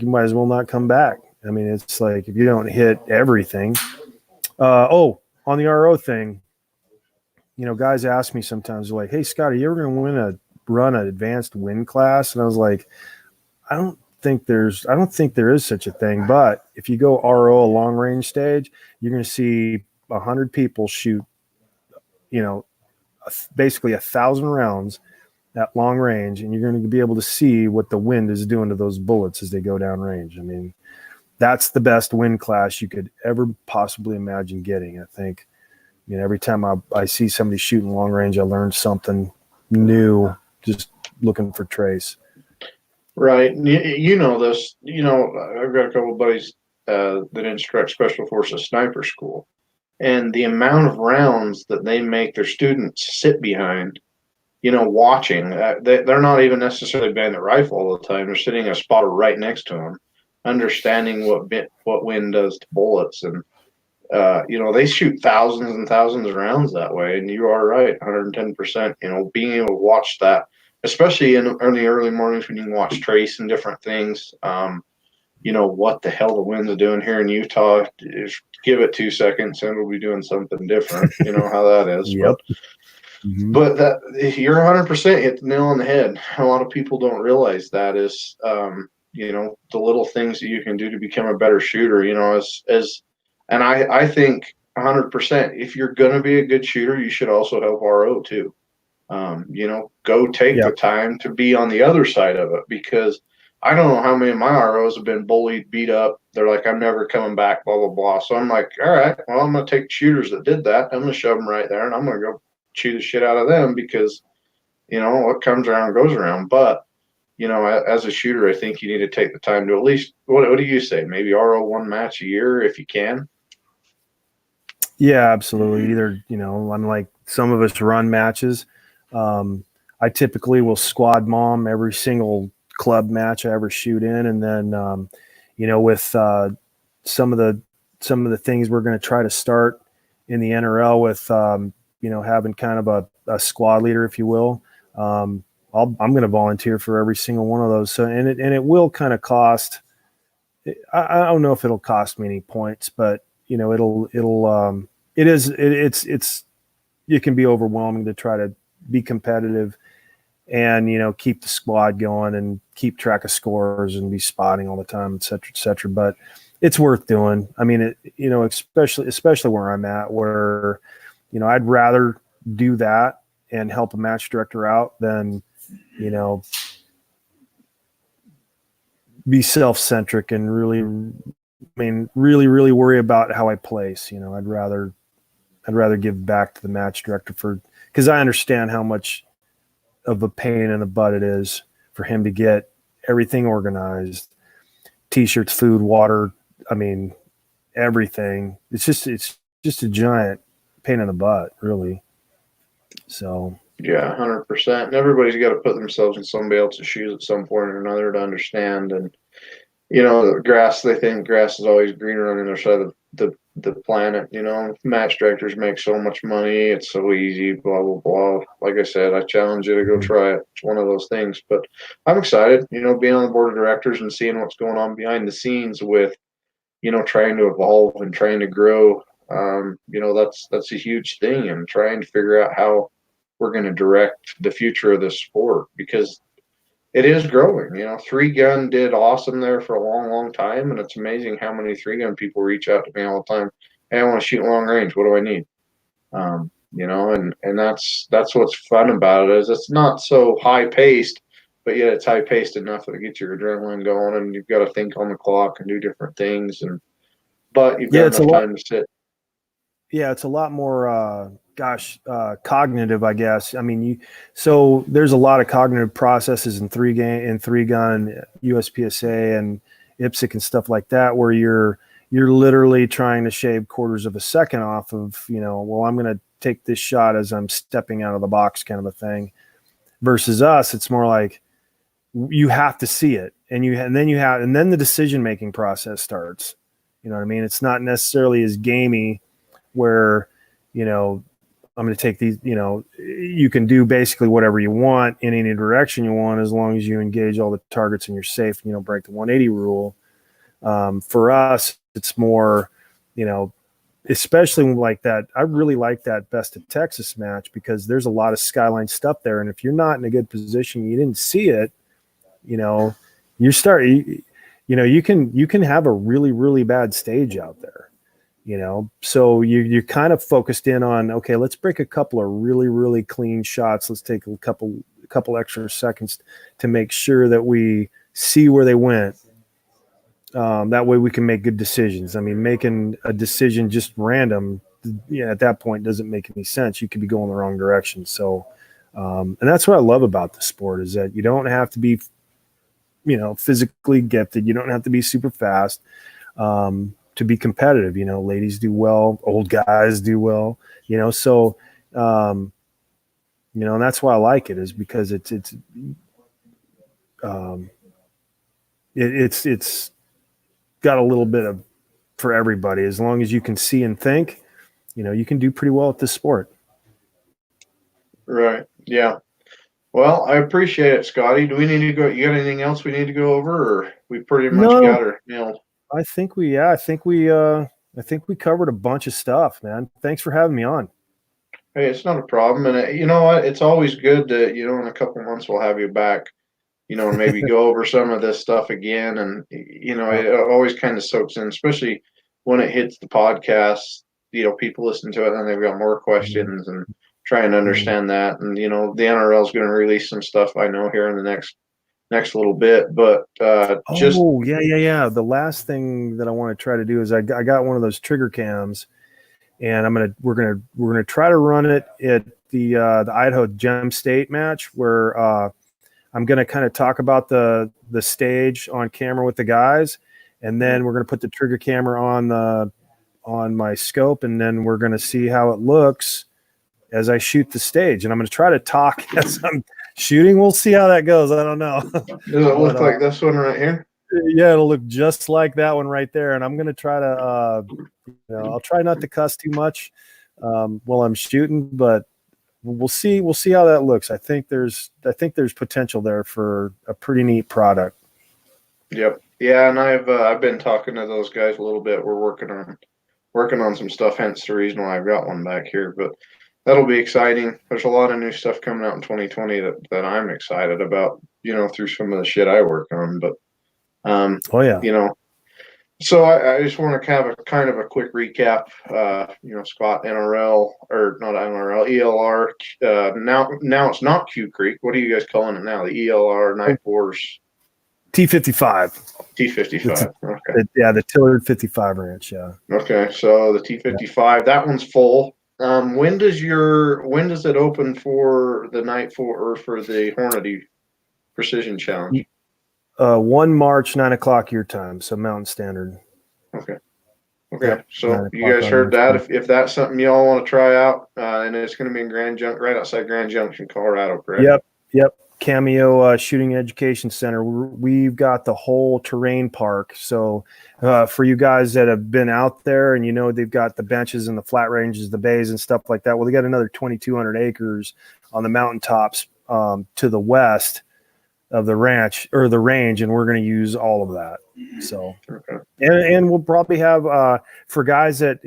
might as well not come back. I mean, it's like, if you don't hit everything, on the RO thing, guys ask me sometimes, like, hey, Scott, are you ever going to run an advanced win class? And I was like, I don't think there is such a thing. But if you go RO a long range stage, you're going to see 100 people shoot, basically 1,000 rounds at long range, and you're going to be able to see what the wind is doing to those bullets as they go down range. I mean, that's the best wind class you could ever possibly imagine getting. I think, every time I see somebody shooting long range, I learn something new just looking for trace. Right. You know this. I've got a couple of buddies that instruct Special Forces sniper school, and the amount of rounds that they make their students sit behind, watching. They're not even necessarily behind the rifle all the time. They're sitting a spotter right next to them, understanding what wind does to bullets, and they shoot thousands and thousands of rounds that way. And you are right, 110%. Being able to watch that, especially in the early mornings when you can watch trace and different things. What the hell the wind's doing here in Utah? Just give it 2 seconds and we'll be doing something different. You know how that is. Yep. But that you're 100% hit the nail on the head. A lot of people don't realize that is, the little things that you can do to become a better shooter. And I think 100%. If you're going to be a good shooter, you should also help RO too. Go take the time to be on the other side of it, because I don't know how many of my ROs have been bullied, beat up. They're like, I'm never coming back, blah, blah, blah. So I'm like, all right, well, I'm going to take shooters that did that. I'm going to shove them right there, and I'm going to go chew the shit out of them, because, what comes around goes around. But, as a shooter, I think you need to take the time to at least, what do you say? Maybe RO one match a year if you can. Yeah, absolutely. Either, unlike some of us run matches, I typically will squad mom every single club match I ever shoot in. And then, with some of the things we're going to try to start in the NRL with, having kind of a squad leader, if you will, I'm going to volunteer for every single one of those. So, and it will kind of cost, I don't know if it'll cost me any points, but it can be overwhelming to try to be competitive and, keep the squad going and keep track of scores and be spotting all the time, et cetera, et cetera. But it's worth doing. I mean, especially where I'm at, where, I'd rather do that and help a match director out than, be self-centric and really worry about how I place. I'd rather give back to the match director because I understand how much of a pain in the butt it is for him to get everything organized, t-shirts, food, water. I mean, everything. It's just a giant pain in the butt, really. So. Yeah, 100%. And everybody's got to put themselves in somebody else's shoes at some point or another to understand. And, they think grass is always greener on the other side of the planet. Match directors make so much money. It's so easy, blah, blah, blah. Like I said, I challenge you to go try it. It's one of those things. But I'm excited, being on the board of directors and seeing what's going on behind the scenes with, trying to evolve and trying to grow. That's a huge thing, and trying to figure out how we're going to direct the future of this sport, because it is growing. 3-gun did awesome there for a long, long time, and it's amazing how many 3-gun people reach out to me all the time. Hey, I want to shoot long range. What do I need? And that's what's fun about it, is it's not so high paced, but yet it's high paced enough that it gets your adrenaline going, and you've got to think on the clock and do different things, but you've got enough time to sit. Yeah, it's a lot more, cognitive, I guess. I mean, so there's a lot of cognitive processes in 3-gun, USPSA and IPSC and stuff like that, where you're literally trying to shave quarters of a second off of, well, I'm going to take this shot as I'm stepping out of the box kind of a thing. Versus us, it's more like you have to see it, and then the decision-making process starts. You know what I mean? It's not necessarily as gamey where, I'm going to take these, you can do basically whatever you want in any direction you want, as long as you engage all the targets and you're safe and you don't break the 180 rule. For us, it's more, especially like that. I really like that Best of Texas match, because there's a lot of skyline stuff there. And if you're not in a good position, you didn't see it, you can have a really, really bad stage out there. So you're kind of focused in on, okay, let's break a couple of really, really clean shots. Let's take a couple extra seconds to make sure that we see where they went. That way we can make good decisions. I mean, making a decision just random, at that point doesn't make any sense. You could be going the wrong direction. So, and that's what I love about the sport, is that you don't have to be, physically gifted. You don't have to be super fast. To be competitive, ladies do well, old guys do well, so, and that's why I like it, is because it's got a little bit of for everybody. As long as you can see and think, you can do pretty well at this sport. Right. Yeah. Well, I appreciate it, Scotty. Do we need to go? You got anything else we need to go over, or we pretty much got her nailed? I think we covered a bunch of stuff, man. Thanks for having me on. Hey, it's not a problem. And you know what? It's always good to, in a couple months we'll have you back, and maybe go over some of this stuff again. And, it always kind of soaks in, especially when it hits the podcast, people listen to it and they've got more questions and try and understand that. And, the NRL is going to release some stuff, I know, here in the next little bit, but the last thing that I want to try to do is I got one of those trigger cams, and we're gonna try to run it at the Idaho Gem State match, where I'm gonna kind of talk about the stage on camera with the guys, and then we're gonna put the trigger camera on my scope, and then we're gonna see how it looks as I shoot the stage, and I'm gonna try to talk as I'm shooting. We'll see how that goes. I don't know. Does it look like this one right here? Yeah, it'll look just like that one right there. And I'm going to try to, I'll try not to cuss too much while I'm shooting, but we'll see. We'll see how that looks. I think there's potential there for a pretty neat product. Yep. Yeah. And I've been talking to those guys a little bit. We're working on some stuff, hence the reason why I've got one back here, but that'll be exciting. There's a lot of new stuff coming out in 2020 that I'm excited about, through some of the shit I work on. But, so I just want to have a kind of a quick recap. Scott, NRL, or not NRL, ELR. Now it's not Q Creek. What are you guys calling it now? The ELR Night Force T55. T55. Okay. The Tillard 55 ranch. Yeah. Okay. So the T55, that one's full. When does it open for the for the Hornady Precision Challenge? 1 March, 9 o'clock your time, so Mountain Standard. Okay. So you guys heard that. If that's something y'all want to try out, and it's going to be in right outside Grand Junction, Colorado, correct? Yep. Cameo Shooting Education Center. We've got the whole terrain park. So for you guys that have been out there and they've got the benches and the flat ranges, the bays and stuff like that. Well, they got another 2,200 acres on the mountaintops to the west of the ranch or the range, and we're going to use all of that. So, and we'll probably have for guys that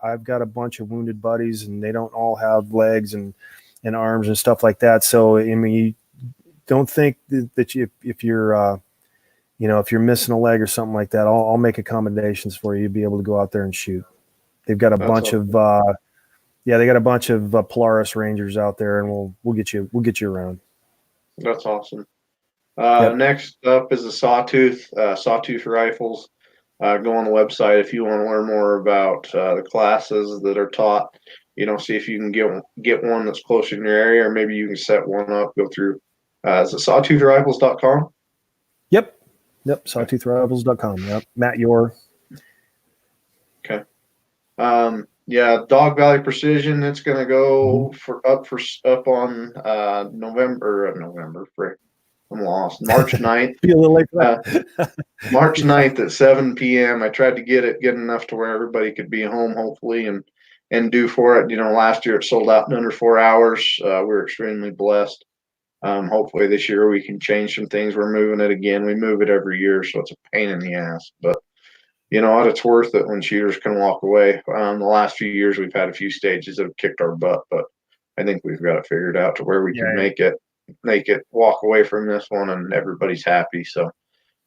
I've got a bunch of wounded buddies and they don't all have legs, and and arms and stuff like that. So, I mean, you don't think that if you're, if you're missing a leg or something like that, I'll make accommodations for you to be able to go out there and shoot. They've got a bunch of, they got a bunch of Polaris Rangers out there, and we'll get you around. That's awesome. Yep. Next up is the Sawtooth rifles. Go on the website if you want to learn more about the classes that are taught. See if you can get one that's close in your area, or maybe you can set one up. Go through. Is it sawtoothrifles.com? Yep. Sawtoothrifles.com. Yep. Matt Yor. Okay. Dog Valley Precision. It's going to go up on November. I'm lost. March 9th. Feel a little like that. March 9th at 7 p.m. I tried to get it good enough to where everybody could be home, hopefully, and do for it. Last year it sold out in under 4 hours. We're extremely blessed. Hopefully this year we can change some things. We're moving it again. We move it every year, so it's a pain in the ass. But you know what? It's worth it when shooters can walk away. The last few years we've had a few stages that have kicked our butt, but I think we've got it figured out to where we can make it walk away from this one and everybody's happy. So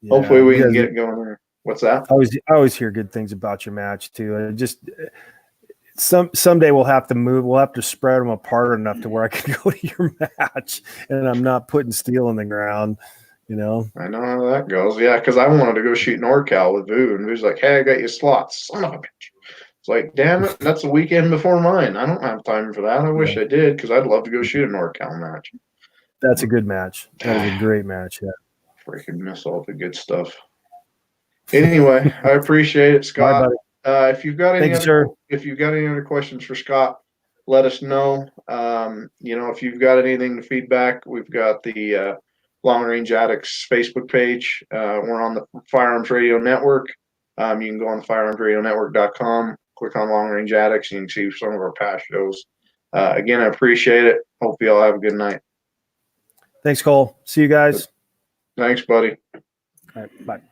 hopefully we can get it going there. What's that? I always hear good things about your match too. Someday we'll have to move. We'll have to spread them apart enough to where I can go to your match and I'm not putting steel in the ground. I know how that goes. Yeah, because I wanted to go shoot NorCal with Vu, and Vu's like, "Hey, I got you slots." Son of a bitch. It's like, damn it, that's the weekend before mine. I don't have time for that. I wish I did, because I'd love to go shoot a NorCal match. That's a good match. That is a great match. Yeah. Freaking miss all the good stuff. Anyway, I appreciate it, Scott. If you've got any other questions for Scott, let us know. If you've got anything to feedback, we've got the Long Range Addicts Facebook page. We're on the Firearms Radio Network. You can go on firearmsradionetwork.com, click on Long Range Addicts, and you can see some of our past shows. Again, I appreciate it. Hope you all have a good night. Thanks, Cole. See you guys. Thanks, buddy. All right, bye.